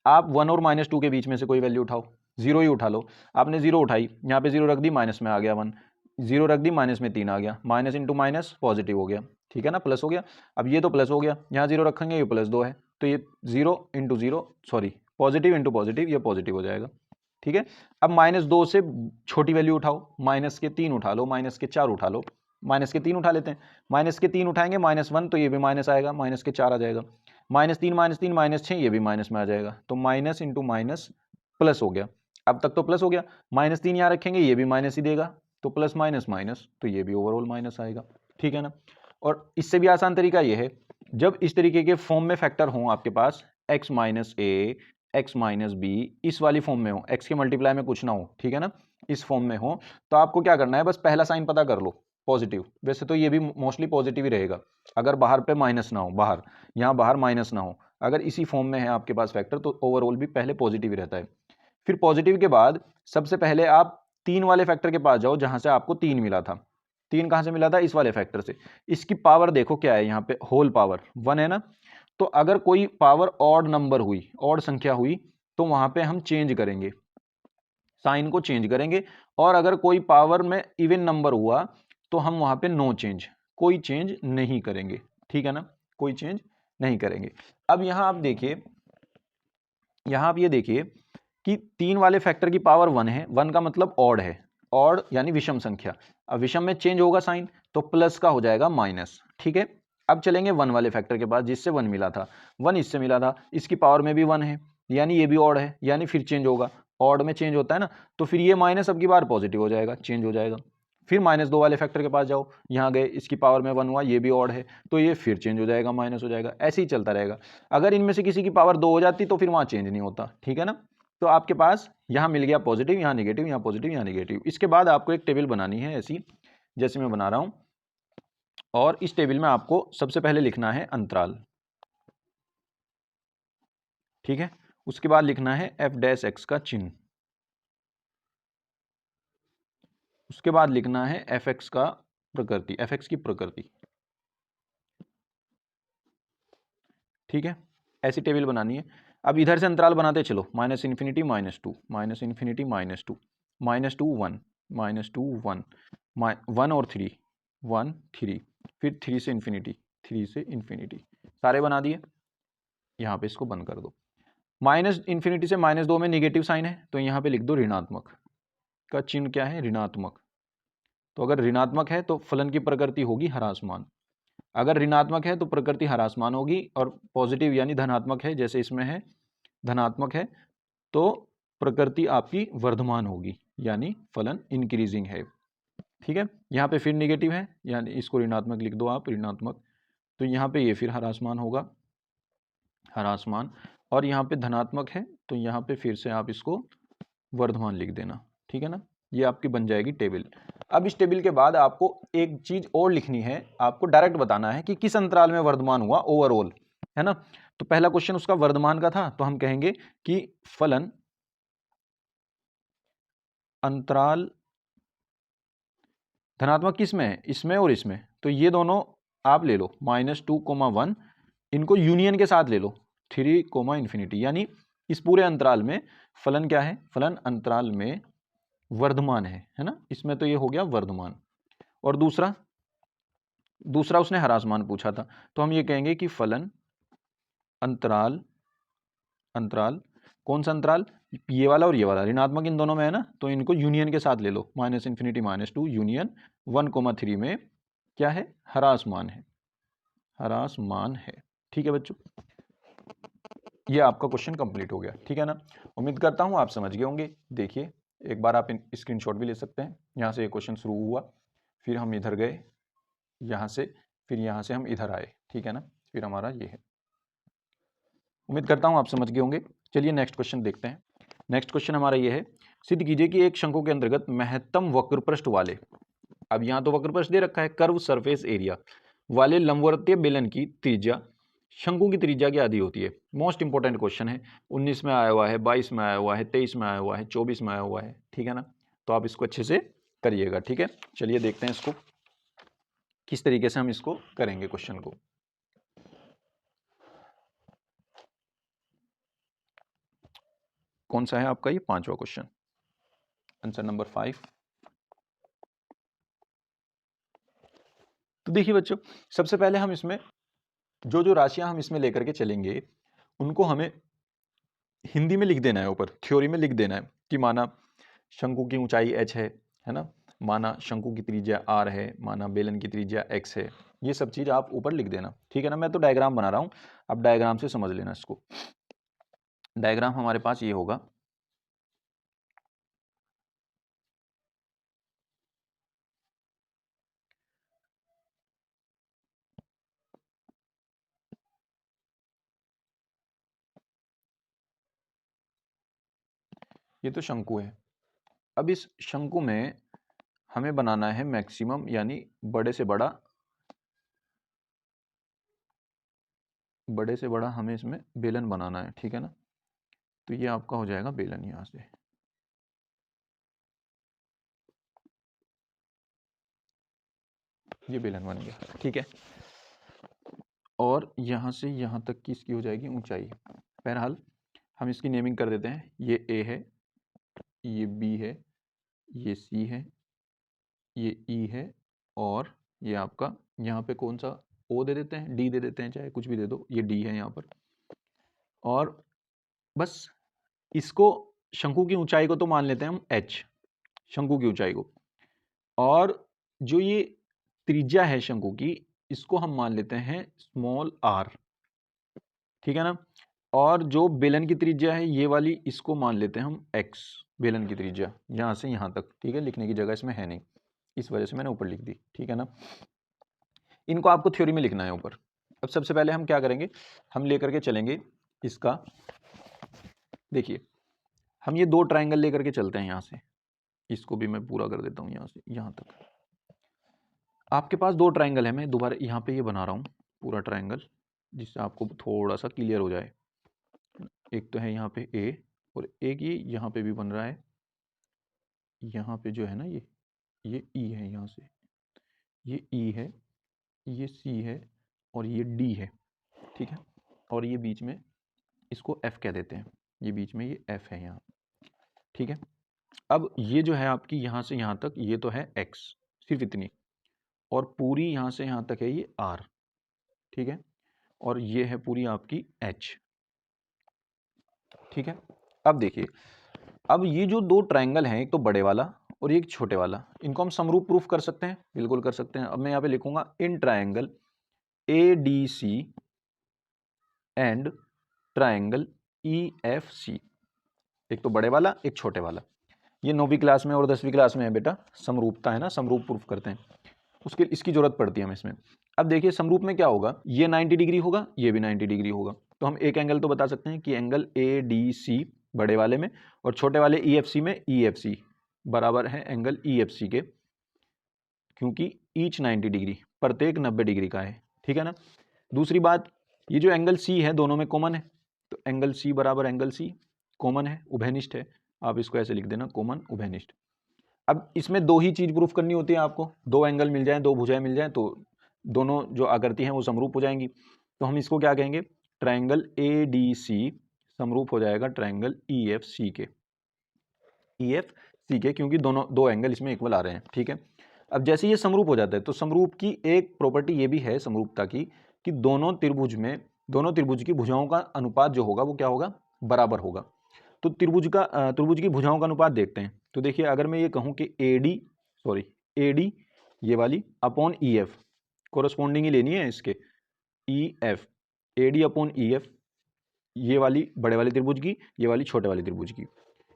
आप 1 और -2 के बीच में से कोई वैल्यू उठाओ, 0 ही उठा लो, आपने 0 उठाई, यहाँ पे 0 रख दी, माइनस में आ गया 1, 0 रख दी, माइनस में 3 आ गया, माइनस इंटू माइनस पॉजिटिव हो गया, ठीक है ना, प्लस हो गया। अब ये तो प्लस हो गया, यहाँ 0 रखेंगे, ये +2 है, तो ये 0 into 0 sorry positive into positive, ये पॉजिटिव हो जाएगा। ठीक है, अब -2 से छोटी वैल्यू उठाओ, -3 उठा लो, -4 उठा लो, -3 उठा लेते हैं, -3 उठाएंगे, -1 तो ये भी माइनस आएगा, -4 आ जाएगा, -3 -6 ये भी माइनस में आ जाएगा, तो माइनस इंटू माइनस प्लस हो गया। अब तक तो प्लस हो गया, -3 यहाँ रखेंगे, ये भी माइनस ही देगा, तो प्लस माइनस माइनस, तो ये भी ओवरऑल माइनस आएगा। ठीक है ना, और इससे भी आसान तरीका ये है, जब इस तरीके के फॉर्म में फैक्टर हों आपके पास, x -a x -b इस वाली फॉर्म में हो, x के मल्टीप्लाई में कुछ ना हो, ठीक है ना, इस फॉर्म में हो, तो आपको क्या करना है, बस पहला साइन पता कर लो पॉजिटिव, वैसे तो ये भी मोस्टली पॉजिटिव ही रहेगा, अगर बाहर पे माइनस ना हो, बाहर यहाँ बाहर माइनस ना हो, अगर इसी फॉर्म में है आपके पास फैक्टर, तो ओवरऑल भी पहले पॉजिटिव ही रहता है। फिर पॉजिटिव के बाद सबसे पहले आप 3 वाले फैक्टर के पास जाओ, जहां से आपको 3 मिला था, 3 कहां से मिला था, इस वाले फैक्टर से, इसकी पावर देखो क्या है, यहाँ पे होल पावर 1 है ना, तो अगर कोई पावर ऑड नंबर हुई, ऑड संख्या हुई, तो वहां पे हम चेंज करेंगे, साइन को चेंज करेंगे, और अगर कोई पावर में इवन नंबर हुआ, तो हम वहां पे नो चेंज, कोई चेंज नहीं करेंगे। ठीक है ना, कोई चेंज नहीं करेंगे। अब यहां आप देखिए, यहां आप ये देखिए कि 3 वाले फैक्टर की पावर 1 है, 1 का मतलब ऑड है, ऑड यानी विषम संख्या, अब विषम में चेंज होगा साइन, तो प्लस का हो जाएगा माइनस। ठीक है, अब चलेंगे 1 वाले फैक्टर के पास, जिससे 1 मिला था, 1 इससे मिला था, इसकी पावर में भी 1 है, यानी ये भी ऑड है, यानी फिर चेंज होगा, ऑड में चेंज होता है ना, तो फिर ये माइनस अब की बार पॉजिटिव हो जाएगा, चेंज हो जाएगा। फिर -2 वाले फैक्टर के पास जाओ, यहाँ गए, इसकी पावर में 1 हुआ, ये भी ऑड है, तो ये फिर चेंज हो जाएगा, माइनस हो जाएगा, ऐसे ही चलता रहेगा। अगर इनमें से किसी की पावर 2 हो जाती तो फिर वहाँ चेंज नहीं होता। ठीक है ना, तो आपके पास यहाँ मिल गया पॉजिटिव, यहाँ निगेटिव, यहाँ पॉजिटिव, यहाँ निगेटिव। इसके बाद आपको एक टेबल बनानी है ऐसी, जैसे मैं बना रहा हूँ, और इस टेबल में आपको सबसे पहले लिखना है अंतराल। ठीक है, उसके बाद लिखना है एफ डैश एक्स का चिन्ह, उसके बाद लिखना है एफ एक्स का प्रकृति, एफ एक्स की प्रकृति। ठीक है, ऐसी टेबल बनानी है। अब इधर से अंतराल बनाते चलो, -∞, -2, -∞ -2, -2 1, -2 1, 1 और 3, 1 3, फिर 3 से इन्फिनिटी, 3 से इन्फिनिटी, सारे बना दिए। यहाँ पे इसको बंद कर दो। -∞ से -2 में निगेटिव साइन है, तो यहाँ पे लिख दो ऋणात्मक, का चिन्ह क्या है, ऋणात्मक। तो अगर ऋणात्मक है तो फलन की प्रकृति होगी ह्रासमान, अगर ऋणात्मक है तो प्रकृति ह्रासमान होगी, और पॉजिटिव यानी धनात्मक है, जैसे इसमें है धनात्मक है, तो प्रकृति आपकी वर्धमान होगी, यानी फलन इंक्रीजिंग है। ठीक है, यहाँ पे फिर निगेटिव है, यानी इसको ऋणात्मक लिख दो आप, ऋणात्मक, तो यहाँ पे ये फिर ह्रासमान होगा, ह्रासमान, और यहाँ पे धनात्मक है, तो यहाँ पे फिर से आप इसको वर्धमान लिख देना। ठीक है ना, ये आपकी बन जाएगी टेबल। अब इस टेबल के बाद आपको एक चीज और लिखनी है, आपको डायरेक्ट बताना है कि किस अंतराल में वर्धमान हुआ ओवरऑल, है ना। तो पहला क्वेश्चन उसका वर्धमान का था, तो हम कहेंगे कि फलन अंतराल धनात्मक किस में है, इसमें और इसमें, तो ये दोनों आप ले लो, -2, 1, इनको यूनियन के साथ ले लो, 3, इन्फिनिटी, यानी इस पूरे अंतराल में फलन क्या है, फलन अंतराल में वर्धमान है ना, इसमें तो ये हो गया वर्धमान। और दूसरा उसने ह्रासमान पूछा था, तो हम ये कहेंगे कि फलन अंतराल कौन सा अंतराल, ये वाला और ये वाला, ऋणात्मक इन दोनों में है ना, तो इनको यूनियन के साथ ले लो, -∞ -2 यूनियन 1, 3 में क्या है, ह्रासमान है, ह्रासमान है। ठीक है बच्चों, ये आपका क्वेश्चन कंप्लीट हो गया। ठीक है ना, उम्मीद करता हूं आप समझ गए होंगे। देखिए एक बार आप स्क्रीनशॉट भी ले सकते हैं। यहाँ से ये क्वेश्चन शुरू हुआ, फिर हम इधर गए यहाँ से, फिर यहाँ से हम इधर आए, ठीक है ना। फिर हमारा ये है। उम्मीद करता हूँ आप समझ गए होंगे। चलिए नेक्स्ट क्वेश्चन देखते हैं। नेक्स्ट क्वेश्चन हमारा ये है, सिद्ध कीजिए कि एक शंकु के अंतर्गत महत्तम वक्रपृष्ठ वाले, अब यहाँ तो वक्रपृष्ठ दे रखा है, कर्व सरफेस एरिया वाले लंबवर्तीय बेलन की त्रिज्या शंकु की त्रिज्या की आधी होती है। मोस्ट इंपॉर्टेंट क्वेश्चन है, 19 में आया हुआ है, 22 में आया हुआ है, 23 में आया हुआ है, 24 में आया हुआ है, ठीक है ना। तो आप इसको अच्छे से करिएगा, ठीक है। चलिए देखते हैं इसको किस तरीके से हम इसको करेंगे क्वेश्चन को। कौन सा है आपका ये 5वां क्वेश्चन, आंसर नंबर 5। तो देखिए बच्चों, सबसे पहले हम इसमें जो जो राशियां हम इसमें लेकर के चलेंगे उनको हमें हिंदी में लिख देना है, ऊपर थ्योरी में लिख देना है कि माना शंकु की ऊंचाई h है ना, माना शंकु की त्रिज्या r है, माना बेलन की त्रिज्या x है। ये सब चीज आप ऊपर लिख देना, ठीक है ना। मैं तो डायग्राम बना रहा हूं, अब डायग्राम से समझ लेना इसको। डायग्राम हमारे पास ये होगा, ये तो शंकु है। अब इस शंकु में हमें बनाना है मैक्सिमम, यानी बड़े से बड़ा, बड़े से बड़ा हमें इसमें बेलन बनाना है, ठीक है ना। तो ये आपका हो जाएगा बेलन, यहां से ये बेलन बन गया, ठीक है। और यहां से यहां तक की इसकी हो जाएगी ऊंचाई। बहरहाल हम इसकी नेमिंग कर देते हैं, ये ए है, ये बी है, ये सी है, ये ई है, और ये आपका यहाँ पे कौन सा ओ दे देते हैं, डी दे देते हैं, चाहे कुछ भी दे दो, ये डी है यहाँ पर। और बस इसको, शंकु की ऊंचाई को तो मान लेते हैं हम एच, शंकु की ऊंचाई को, और जो ये त्रिज्या है शंकु की, इसको हम मान लेते हैं स्मॉल आर, ठीक है ना। और जो बेलन की त्रिज्या है ये वाली, इसको मान लेते हैं हम एक्स, बेलन की त्रिज्या यहाँ से यहाँ तक, ठीक है। लिखने की जगह इसमें है नहीं, इस वजह से मैंने ऊपर लिख दी, ठीक है ना। इनको आपको थ्योरी में लिखना है ऊपर। अब सबसे पहले हम क्या करेंगे, हम लेकर के चलेंगे इसका, देखिए हम ये दो ट्रायंगल लेकर के चलते हैं यहाँ से, इसको भी मैं पूरा कर देता हूँ यहाँ से यहाँ तक। आपके पास दो ट्रायंगल है, मैं दोबारा यहाँ पे ये बना रहा हूँ पूरा ट्रायंगल, जिससे आपको थोड़ा सा क्लियर हो जाए। एक तो है यहाँ पे ए, और एक ये यहाँ पे भी बन रहा है, यहाँ पे जो है ना ये ई है, यहाँ से ये ई है, ये सी है, और ये डी है, ठीक है। और ये बीच में इसको एफ कह देते हैं, ये बीच में ये एफ है यहाँ, ठीक है। अब ये जो है आपकी यहाँ से यहाँ तक, ये तो है एक्स, सिर्फ इतनी, और पूरी यहाँ से यहाँ तक है ये आर, ठीक है। और ये है पूरी आपकी एच, ठीक है। अब देखिए, अब ये जो दो ट्रायंगल हैं, एक तो बड़े वाला और एक छोटे वाला, इनको हम समरूप प्रूफ कर सकते हैं, बिल्कुल कर सकते हैं। अब मैं यहाँ पे लिखूंगा in triangle A D C and triangle E F C, एक तो बड़े वाला एक छोटे वाला। ये 9वीं क्लास में और 10वीं क्लास में है बेटा, समरूपता है ना, समरूप प्रूफ करते हैं, उसके इसकी जरूरत पड़ती है हमें इसमें। अब देखिए समरूप में क्या होगा, ये 90 डिग्री होगा, ये भी 90 डिग्री होगा, तो हम एक एंगल तो बता सकते हैं कि एंगल ए डी सी बड़े वाले में और छोटे वाले ई एफ सी में ई एफ सी बराबर है एंगल ई एफ सी के, क्योंकि ईच 90 डिग्री, प्रत्येक 90 डिग्री का है, ठीक है ना। दूसरी बात, ये जो एंगल सी है दोनों में कॉमन है, तो एंगल सी बराबर एंगल सी कॉमन है, उभयनिष्ठ है, आप इसको ऐसे लिख देना, कॉमन उभयनिष्ठ। अब इसमें दो ही चीज प्रूफ करनी होती है आपको, दो एंगल मिल जाए, दो भुजाएं मिल जाए, तो दोनों जो आकृति हैं वो समरूप हो जाएंगी। तो हम इसको क्या कहेंगे, ट्रायंगल ए डी सी समरूप हो जाएगा ट्रायंगल ई एफ सी के, ई एफ सी के, क्योंकि दोनों दो एंगल इसमें इक्वल आ रहे हैं, ठीक है। अब जैसे ये समरूप हो जाता है, तो समरूप की एक प्रॉपर्टी ये भी है समरूपता की, कि दोनों त्रिभुज में, दोनों त्रिभुज की भुजाओं का अनुपात जो होगा वो क्या होगा, बराबर होगा। तो त्रिभुज की भुजाओं का अनुपात देखते हैं। तो देखिए अगर मैं ये कहूँ कि ए डी ये वाली अपॉन ई एफ, कोरस्पॉन्डिंग ही लेनी है इसके, E F, A D upon E F, ये वाली बड़े वाले त्रिभुज की, ये वाली छोटे वाले त्रिभुज की,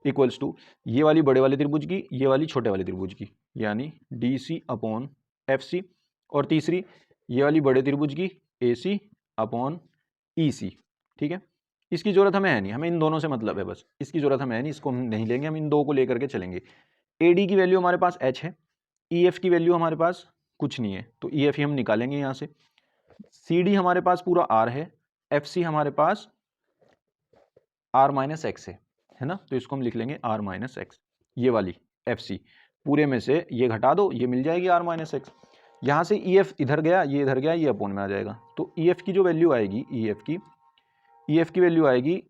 इक्वल्स टू ये वाली बड़े वाले त्रिभुज की, ये वाली छोटे वाले त्रिभुज की, यानी DC अपॉन FC, और तीसरी ये वाली बड़े त्रिभुज की AC अपॉन EC। ठीक है, इसकी जरूरत हमें है नहीं, हमें इन दोनों से मतलब है बस, इसकी जरूरत हमें है नहीं, इसको हम नहीं लेंगे, हम इन दो को लेकर के चलेंगे। AD की वैल्यू हमारे पास H है, EF की वैल्यू हमारे पास कुछ नहीं है, तो EF ही हम निकालेंगे यहाँ से। CD हमारे पास पूरा R है, FC हमारे पास R माइनस एक्स है ना, तो इसको हम लिख लेंगे R माइनस एक्स। ये वाली FC पूरे में से ये घटा दो, ये मिल जाएगी R माइनस एक्स। यहाँ से EF इधर गया, ये इधर गया, ये अपोन में आ जाएगा, तो EF की जो वैल्यू आएगी, EF की वैल्यू आएगी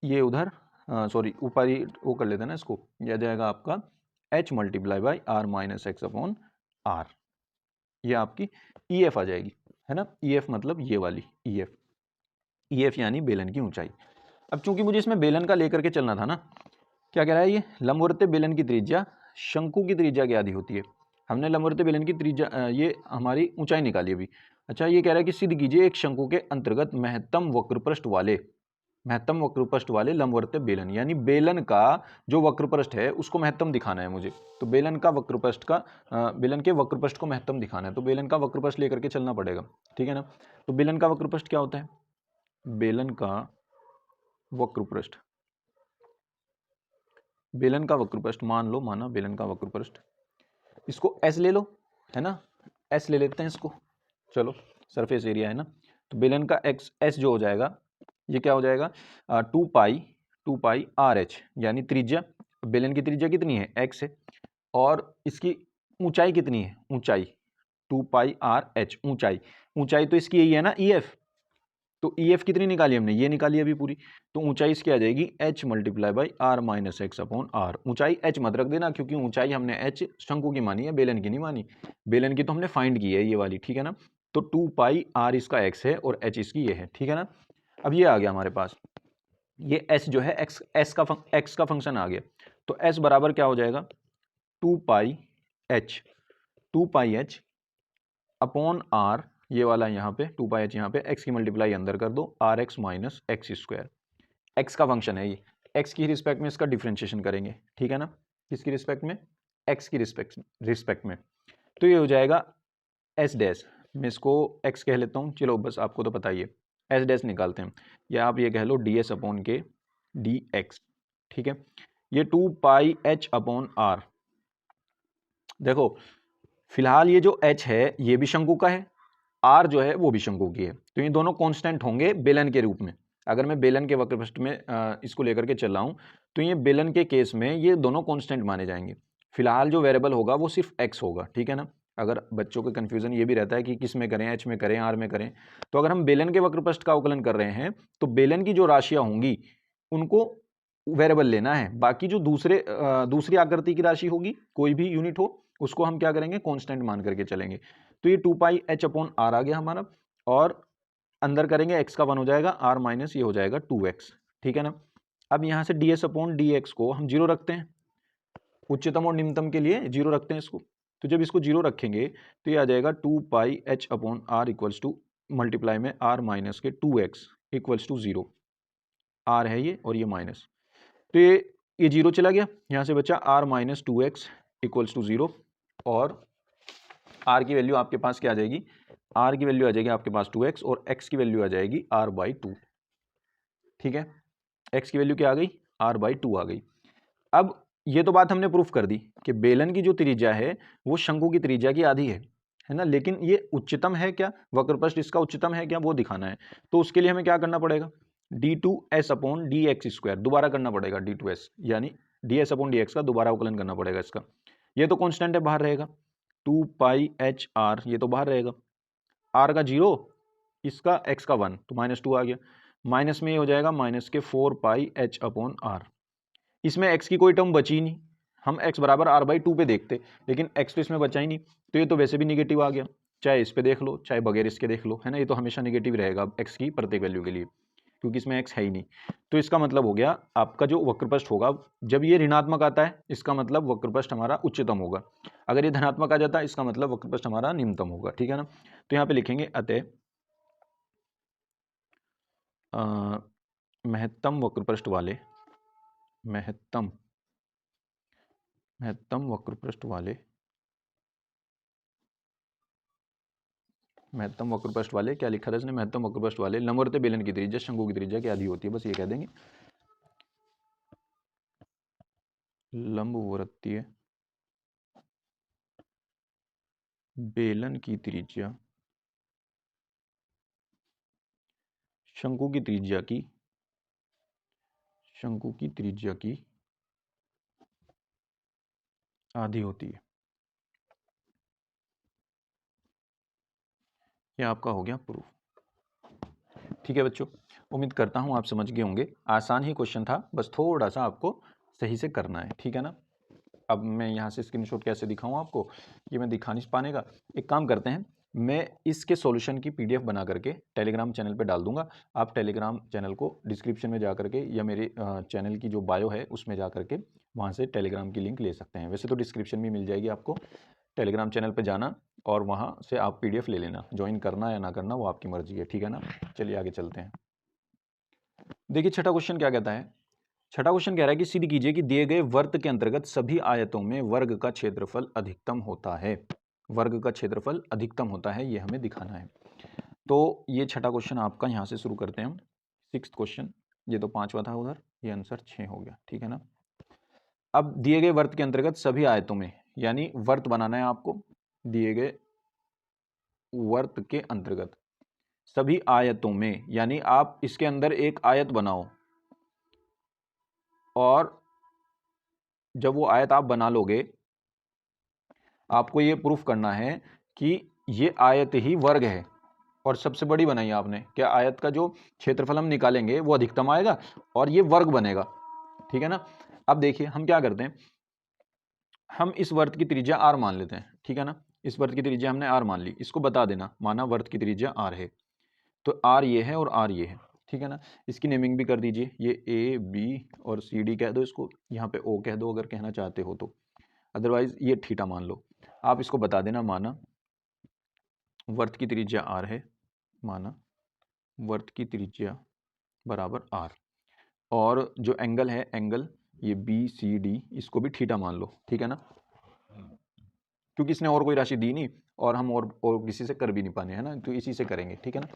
ये उधर, सॉरी ऊपर ही वो कर लेते हैं ना इसको, यह जाएगा आपका H multiply by R minus x upon R, ये आपकी EF आ जाएगी, है ना। EF मतलब ये वाली EF यानी बेलन की ऊंचाई। अब चूंकि मुझे इसमें बेलन का लेकर के चलना था ना, क्या कह रहा है ये, लंबवृत्तीय बेलन की त्रिज्या शंकु की त्रिज्या के आधी होती है। हमने लंबवृत्तीय बेलन की त्रिज्या ये हमारी ऊंचाई निकाली अभी। अच्छा, ये कह रहा है कि सिद्ध कीजिए एक शंकु के अंतर्गत महत्तम वक्रपृष्ठ वाले लंबवृत्तीय बेलन, यानी बेलन का जो वक्रपृष्ठ है उसको महत्तम दिखाना है मुझे। तो बेलन का वक्रपृष्ठ का बेलन के वक्रपृष्ठ को महत्तम दिखाना है, तो बेलन का वक्रपृष्ठ लेकर के चलना पड़ेगा, ठीक है ना। तो बेलन का वक्रपृष्ठ क्या होता है, बेलन का वक्रपृष्ठ माना बेलन का वक्रपृष्ठ, इसको S ले लो, है ना, S ले लेते हैं इसको, चलो सरफेस एरिया है ना, तो बेलन का S जो हो जाएगा ये क्या हो जाएगा, 2 पाई RH, यानी त्रिज्या, बेलन की त्रिज्या कितनी है, x है, और इसकी ऊंचाई कितनी है, ऊंचाई 2 पाई RH, ऊंचाई तो इसकी यही है ना EF, तो EF कितनी निकाली हमने, ये निकाली अभी पूरी, तो ऊंचाई इसकी आ जाएगी H multiply by R minus x upon R। ऊंचाई H मत रख देना, क्योंकि ऊंचाई हमने H शंकु की मानी है, बेलन की नहीं मानी, बेलन की तो हमने फाइंड की है ये वाली, ठीक है ना। तो 2 पाई R इसका x है और H इसकी ये है, ठीक है ना। अब ये आ गया हमारे पास, ये S जो है x का फंक्शन आ गया, तो S बराबर क्या हो जाएगा, 2 पाई H अपॉन R, ये वाला यहाँ पे 2 पाई H, यहाँ पे x की मल्टीप्लाई अंदर कर दो, RX minus x square, x का फंक्शन है ये, x की रिस्पेक्ट में इसका डिफ्रेंशिएशन करेंगे, ठीक है ना, किसकी रिस्पेक्ट में, x की रिस्पेक्ट में, तो ये हो जाएगा S डैश, मैं इसको x कह लेता हूँ, चलो बस आपको तो पता ही है, S डैश निकालते हैं, या आप ये कह लो ds अपॉन के dx, ठीक है। ये 2 पाई H अपॉन R, देखो फिलहाल ये जो H है ये भी शंकु का है, R जो है वो भी शंकु की है, तो ये दोनों कांस्टेंट होंगे बेलन के रूप में। अगर मैं बेलन के वक्रपृष्ठ में इसको लेकर के चल रहा हूँ, तो ये बेलन के केस में ये दोनों कांस्टेंट माने जाएंगे। फिलहाल जो वेरिएबल होगा वो सिर्फ x होगा, ठीक है ना। अगर बच्चों के कन्फ्यूजन ये भी रहता है कि किस में करें, H में करें, R में करें, तो अगर हम बेलन के वक्रपृष्ठ का अवकलन कर रहे हैं तो बेलन की जो राशियां होंगी उनको वेरिएबल लेना है, बाकी जो दूसरी आकृति की राशि होगी, कोई भी यूनिट हो, उसको हम क्या करेंगे, कांस्टेंट मान करके चलेंगे। तो ये 2 पाई H अपॉन R आ गया हमारा, और अंदर करेंगे x का 1 हो जाएगा, R माइनस ये हो जाएगा 2x, ठीक है ना। अब यहाँ से ds अपॉन dx को हम 0 रखते हैं, उच्चतम और निम्नतम के लिए 0 रखते हैं इसको, तो जब इसको 0 रखेंगे तो ये आ जाएगा 2 पाई H upon R equals to multiply में R माइनस के 2x इक्वल्स टू 0, R है ये और ये माइनस, तो ये 0 चला गया, यहाँ से बचा R minus 2x equals to 0, और R की वैल्यू आपके पास क्या आ जाएगी, R की वैल्यू आ जाएगी आपके पास 2x, और x की वैल्यू आ जाएगी R बाई 2, ठीक है। x की वैल्यू क्या आ गई, R बाई 2 आ गई। अब ये तो बात हमने प्रूफ कर दी कि बेलन की जो त्रिज्या है वो शंकु की त्रिज्या की आधी है ना, लेकिन ये उच्चतम है क्या, वक्रपृष्ठ इसका उच्चतम है क्या, वो दिखाना है। तो उसके लिए हमें क्या करना पड़ेगा, d2s अपॉन dx स्क्वायर दोबारा करना पड़ेगा, d2s यानी ds अपॉन dx का दोबारा अवकलन करना पड़ेगा इसका। ये तो कांस्टेंट है, बाहर रहेगा, 2 पाई H R, ये तो बाहर रहेगा, R का 0, इसका x का 1, तो -2 आ गया, माइनस में ये हो जाएगा माइनस के 4 पाई H अपॉन R, इसमें x की कोई टर्म बची नहीं, हम x बराबर R बाई 2 पे देखते, लेकिन x तो इसमें बचा ही नहीं, तो ये तो वैसे भी निगेटिव आ गया, चाहे इस पे देख लो चाहे बगैर इसके देख लो, है ना, ये तो हमेशा निगेटिव रहेगा x की प्रत्येक वैल्यू के लिए, क्योंकि इसमें x है ही नहीं। तो इसका मतलब हो गया आपका जो वक्रपृष्ठ होगा, जब ये ऋणात्मक आता है इसका मतलब वक्रपृष्ठ हमारा उच्चतम होगा, अगर ये धनात्मक आ जाता है इसका मतलब वक्रपृष्ठ हमारा निम्नतम होगा, ठीक है ना। तो यहाँ पे लिखेंगे अतः महत्तम वक्रपृष्ठ वाले महत्तम वक्र पृष्ठ वाले क्या लिखा था इसने, महत्तम वक्र पृष्ठ वाले लंबवतीय बेलन की त्रिज्या शंकु की त्रिज्या की आधी होती है, बस ये कह देंगे। लंबवतीय बेलन की त्रिज्या शंकु की त्रिज्या की आधी होती है। ये आपका हो गया प्रूफ। ठीक है बच्चों, उम्मीद करता हूं आप समझ गए होंगे। आसान ही क्वेश्चन था, बस थोड़ा सा आपको सही से करना है, ठीक है ना। अब मैं यहाँ से स्क्रीनशॉट कैसे दिखाऊं आपको, ये मैं दिखा नहीं पाने का। एक काम करते हैं, मैं इसके सॉल्यूशन की पीडीएफ बना करके टेलीग्राम चैनल पे डाल दूंगा। आप टेलीग्राम चैनल को डिस्क्रिप्शन में जा करके या मेरे चैनल की जो बायो है उसमें जा करके वहाँ से टेलीग्राम की लिंक ले सकते हैं। वैसे तो डिस्क्रिप्शन में मिल जाएगी आपको। टेलीग्राम चैनल पे जाना और वहाँ से आप पीडीएफ ले लेना, ज्वाइन करना या ना करना वो आपकी मर्जी है, ठीक है ना। चलिए आगे चलते हैं। देखिए छठा क्वेश्चन क्या कहता है। छठा क्वेश्चन कह रहा है कि सिद्ध कीजिए कि दिए गए वर्त के अंतर्गत सभी आयतों में वर्ग का क्षेत्रफल अधिकतम होता है। वर्ग का क्षेत्रफल अधिकतम होता है, ये हमें दिखाना है। तो ये छठा क्वेश्चन आपका यहाँ से शुरू करते हैं हम। सिक्स्थ क्वेश्चन, ये तो पांचवा था उधर, ये आंसर 6 हो गया, ठीक है ना। अब दिए गए वर्त के अंतर्गत सभी आयतों में, यानी वर्त बनाना है आपको, दिए गए वर्त के अंतर्गत सभी आयतों में, यानी आप इसके अंदर एक आयत बनाओ और जब वो आयत आप बना लोगे आपको ये प्रूफ करना है कि ये आयत ही वर्ग है। और सबसे बड़ी बनाई आपने, क्या आयत का जो क्षेत्रफल हम निकालेंगे वो अधिकतम आएगा और ये वर्ग बनेगा, ठीक है ना। अब देखिए हम क्या करते हैं, हम इस वर्त की त्रिज्या r मान लेते हैं, ठीक है ना। इस वर्त की त्रिज्या हमने r मान ली, इसको बता देना, माना वर्त की त्रिज्या r है, तो r ये है और r ये है, ठीक है ना। इसकी नेमिंग भी कर दीजिए, ये a b और c d कह दो इसको, यहाँ पे o कह दो अगर कहना चाहते हो तो, अदरवाइज ये थीटा मान लो। आप इसको बता देना, माना वर्त की त्रिज्या r है, माना वर्त की त्रिज्या बराबर r, और जो एंगल है एंगल ये बी सी डी, इसको भी थीटा मान लो, ठीक है ना। क्योंकि इसने और कोई राशि दी नहीं और हम और किसी से कर भी नहीं पाने, है ना, तो इसी से करेंगे, ठीक है ना।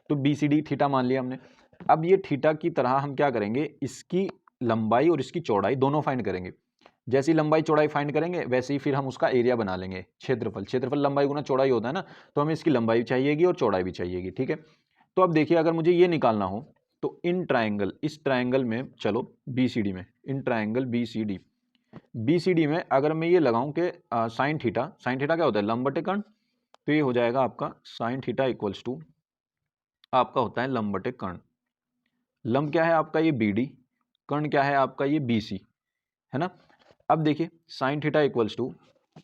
तो बी सी डी थीटा मान लिया हमने। अब ये थीटा की तरह हम क्या करेंगे, इसकी लंबाई और इसकी चौड़ाई दोनों फाइंड करेंगे। जैसी लंबाई चौड़ाई फाइंड करेंगे वैसे ही फिर हम उसका एरिया बना लेंगे, क्षेत्रफल लंबाई गुना चौड़ाई होता है ना, तो हमें इसकी लंबाई चाहिएगी और चौड़ाई भी चाहिएगी, ठीक है। तो अब देखिए अगर मुझे ये निकालना हो तो इन ट्राइंगल, इस ट्राइंगल में चलो बीसीडी में, इन ट्राइंगल बीसीडी में अगर मैं ये लगाऊं कि साइन थीटा क्या होता है, लंब बटे कर्ण, तो ये हो जाएगा आपका साइन थीटा इक्वल्स टू आपका होता है लंब बटे कर्ण। लंब क्या है आपका ये बीडी, कर्ण क्या है आपका ये बीसी, है ना। अब देखिए साइन थीटा इक्वल्स टू,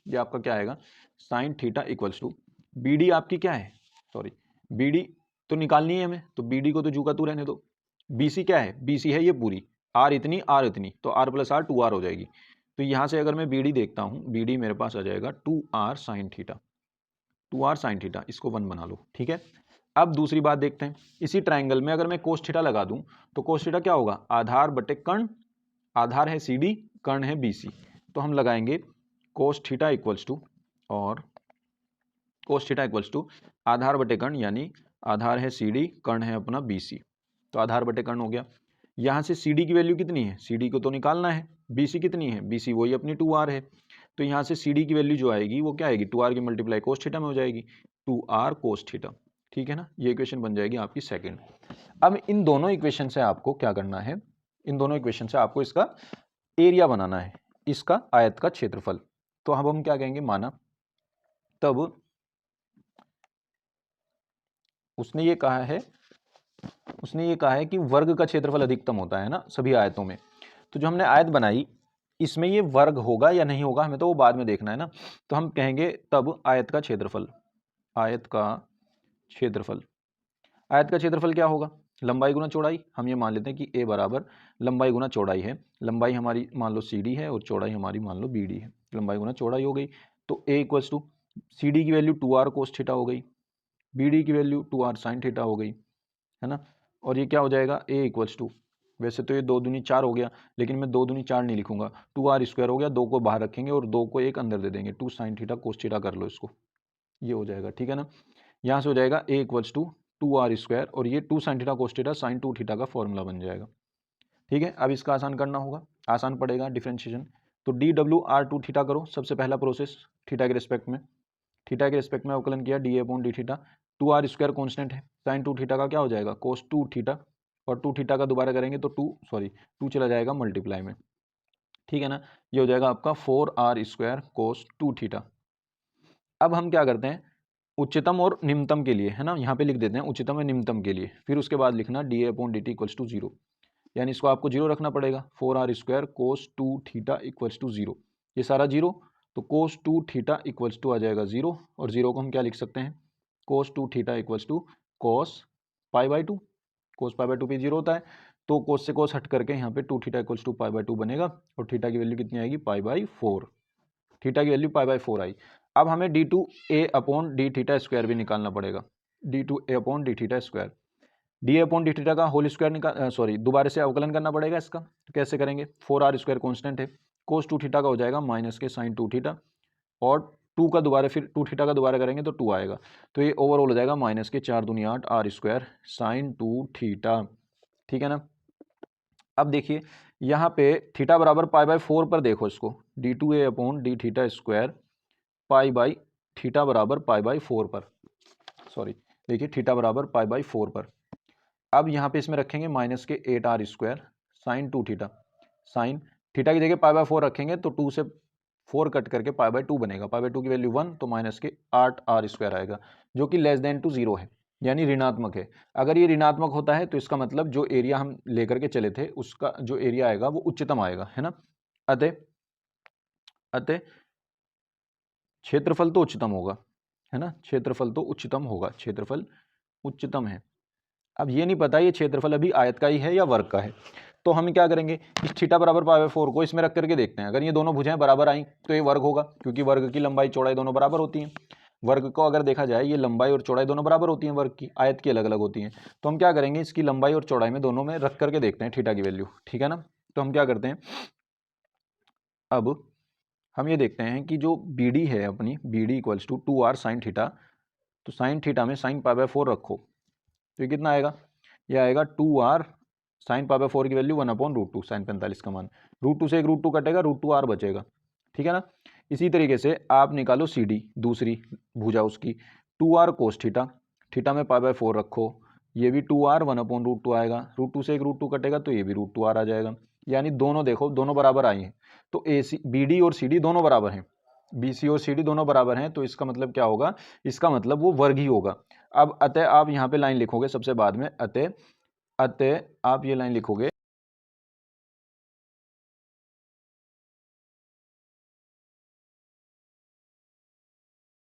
ये आपका क्या आएगा, sine theta equals to BD आपकी क्या है, सॉरी बीडी तो निकालनी है हमें, तो बीडी को तो जू का तू रहने दो। बीसी क्या है, बीसी है ये पूरी, आर इतनी तो आर प्लस आर 2r हो जाएगी। तो यहां से अगर मैं बीडी देखता हूं, बीडी मेरे पास आ जाएगा 2r sine theta, 2r sine theta, इसको 1 बना लो, ठीक है। अब दूसरी बात देखते हैं, इसी ट्राइंगल में अगर मैं कोस थीटा लगा दूं तो कोस थीटा क्या होगा, आधार बटे कर्ण, आधार है सी डी, कर्ण है बी सी, तो हम लगाएंगे कोस थीटा इक्वल्स टू, और कोस थीटा इक्वल्स टू आधार बटे कर्ण, यानी आधार है सी डी, कर्ण है अपना बी सी, तो आधार बटे कर्ण हो गया। यहाँ से सी डी की वैल्यू कितनी है, सी डी को तो निकालना है, बी सी कितनी है, बी सी वही अपनी 2r है, तो यहाँ से सी डी की वैल्यू जो आएगी वो क्या आएगी, 2r की मल्टीप्लाई कोस थीटा में हो जाएगी, 2r कोस थीटा, ठीक है ना। ये इक्वेशन बन जाएगी आपकी सेकंड। अब इन दोनों इक्वेशन से आपको क्या करना है, इन दोनों इक्वेशन से आपको इसका एरिया बनाना है, इसका आयत का क्षेत्रफल। तो अब हम क्या कहेंगे, माना तब उसने ये कहा है कि वर्ग का क्षेत्रफल अधिकतम होता है ना सभी आयतों में। तो जो हमने आयत बनाई इसमें ये वर्ग होगा या नहीं होगा हमें तो वो बाद में देखना है ना। तो हम कहेंगे तब आयत का क्षेत्रफल, आयत का क्षेत्रफल क्या होगा, लंबाई गुना चौड़ाई। हम ये मान लेते हैं कि a बराबर लंबाई गुना चौड़ाई है, लंबाई हमारी मान लो सी डी है और चौड़ाई हमारी मान लो बी डी है, लंबाई गुना चौड़ाई हो गई। तो a equals to C D की वैल्यू 2r कोस थीटा हो गई, बी डी की वैल्यू 2r साइन थीटा हो गई, है ना। और ये क्या हो जाएगा, a इक्वल्स टू वैसे तो ये 2 दूनी 4 हो गया, लेकिन मैं 2 दूनी 4 नहीं लिखूंगा, 2r² हो गया, 2 को बाहर रखेंगे और 2 को एक अंदर दे देंगे, 2 sin थीटा कोस थीटा कर लो इसको, ये हो जाएगा, ठीक है ना। यहाँ से हो जाएगा a इक्वल्स टू 2r² और ये 2 sin theta cos theta sin 2 theta का फॉर्मूला बन जाएगा, ठीक है। अब इसका आसान करना होगा, आसान पड़ेगा डिफ्रेंशिएशन, तो dw/r2 थीटा करो, सबसे पहला प्रोसेस थीटा के रिस्पेक्ट में, थीटा के रिस्पेक्ट में अवकलन किया dA/d थीटा, 2r² कॉन्स्टेंट है, sin 2 थीटा का क्या हो जाएगा cos 2 थीटा, और 2 थीटा का दोबारा करेंगे तो 2 चला जाएगा मल्टीप्लाई में, ठीक है ना। ये हो जाएगा आपका 4r² cos 2 थीटा। अब हम क्या करते हैं, उच्चतम और निम्नतम के लिए, है ना, यहाँ पे लिख देते हैं उच्चतम और निम्नतम के लिए, फिर उसके बाद लिखना dA/dt इक्वल्स टू 0, यानी इसको आपको 0 रखना पड़ेगा, 4r² cos 2 theta equals to 0, ये सारा 0, तो cos 2 थीटा इक्वल्स टू आ जाएगा 0, और 0 को हम क्या लिख सकते हैं, cos 2 theta equals to cos π/2, cos π/2 पे 0 होता है, तो cos से cos हट करके यहाँ पे 2 थीटा इक्वल्स टू π/2 बनेगा, और थीटा की वैल्यू कितनी आएगी π/4, थीटा की वैल्यू π/4 आई। अब हमें d2a/d थीटा स्क्वायर भी निकालना पड़ेगा, d2a/d theta square, d/d theta का होल स्क्वायर दोबारा से अवकलन करना पड़ेगा इसका, तो कैसे करेंगे, 4r² कॉन्स्टेंट है, cos 2 थीटा का हो जाएगा माइनस के sin 2 थीटा, और 2 का दोबारा फिर 2 थीटा का दोबारा करेंगे तो 2 आएगा, तो ये ओवरऑल हो जाएगा माइनस के 4 दूनी 8 r² sin 2 थीटा, ठीक है ना। अब देखिए यहाँ पे थीटा बराबर π/4 पर देखो इसको, d2a/d थीटा स्क्वायर थीटा बराबर π/4 पर, देखिए थीटा बराबर π/4 पर। अब यहाँ पे इसमें रखेंगे माइनस के 8r² sin 2 theta, sine theta की जगह π/4 रखेंगे तो 2 से 4 कट करके π/2 बनेगा, π/2 की वैल्यू 1, तो माइनस के 8r² आएगा, जो कि लेस देन टू 0 है, यानी ऋणात्मक है। अगर ये ऋणात्मक होता है तो इसका मतलब जो एरिया हम लेकर के चले थे उसका जो एरिया आएगा वो उच्चतम आएगा, है ना। अतः क्षेत्रफल तो उच्चतम होगा, है ना, क्षेत्रफल तो उच्चतम होगा, क्षेत्रफल उच्चतम है। अब ये नहीं पता ये क्षेत्रफल अभी आयत का ही है या वर्ग का है, तो हम क्या करेंगे, इस थीटा बराबर π/4 को इसमें रख करके देखते हैं, अगर ये दोनों भुजाएं बराबर आई तो ये वर्ग होगा, क्योंकि वर्ग की लंबाई चौड़ाई दोनों बराबर होती हैं। वर्ग को अगर देखा जाए ये लंबाई और चौड़ाई दोनों बराबर होती हैं, वर्ग की, आयत की अलग अलग होती हैं, तो हम क्या करेंगे, इसकी लंबाई और चौड़ाई में दोनों में रख करके देखते हैं थीटा की वैल्यू, ठीक है ना। तो हम क्या करते हैं, अब हम ये देखते हैं कि जो बी डी है अपनी, B D equals to 2r sin theta, तो sin थीटा में sin π/4 रखो, तो ये कितना आएगा, ये आएगा 2r sin π/4 की वैल्यू 1/√2, sin 45 का मान, √2 से एक √2 कटेगा, √2r बचेगा, ठीक है ना। इसी तरीके से आप निकालो सी डी, दूसरी भुजा उसकी, 2r cos थीटा, थीटा में π/4 रखो, ये भी 2r 1/√2 आएगा, √2 से एक √2 कटेगा तो ये भी √2r आ जाएगा, यानी दोनों देखो दोनों बराबर आई हैं, तो ए सी बी डी और सी डी दोनों बराबर हैं, बी सी और सी डी दोनों बराबर हैं, तो इसका मतलब क्या होगा, इसका मतलब वो वर्ग ही होगा। अब अतः आप यहाँ पे लाइन लिखोगे सबसे बाद में, अतः आप ये लाइन लिखोगे,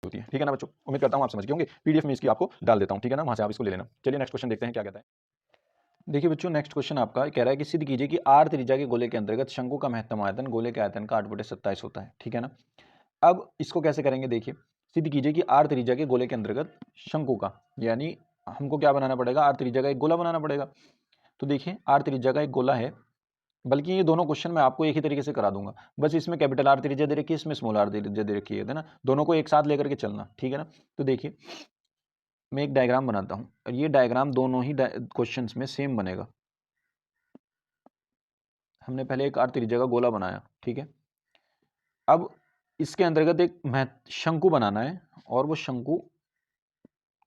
होती है, ठीक है ना बच्चों। उम्मीद करता हूँ आप समझ गए होंगे, पीडीएफ में इसकी आपको डाल देता हूँ, ठीक है ना, वहाँ से आप इसको ले लेना। चलिए नेक्स्ट क्वेश्चन देखते हैं क्या कहता है। देखिए बच्चों नेक्स्ट क्वेश्चन आपका कह रहा है कि सिद्ध कीजिए कि r त्रिज्या के गोले के अंतर्गत शंकु का महत्तम आयतन गोले के आयतन का 8/27 होता है, ठीक है ना। अब इसको कैसे करेंगे, देखिए सिद्ध कीजिए कि r त्रिज्या के गोले के अंतर्गत शंकु का, यानी हमको क्या बनाना पड़ेगा, r त्रिज्या का एक गोला बनाना पड़ेगा। तो देखिए r त्रिज्या का एक गोला है, बल्कि ये दोनों क्वेश्चन मैं आपको एक ही तरीके से करा दूंगा, बस इसमें कैपिटल R त्रिज्या दे रखी है, इसमें स्मॉल r त्रिज्या दे रखी है ना, दोनों को एक साथ लेकर के चलना, ठीक है ना। तो देखिए मैं एक डायग्राम बनाता हूँ, और ये डायग्राम दोनों ही क्वेश्चंस में सेम बनेगा। हमने पहले एक r त्रिज्या का गोला बनाया, ठीक है। अब इसके अंतर्गत एक शंकु बनाना है, और वो शंकु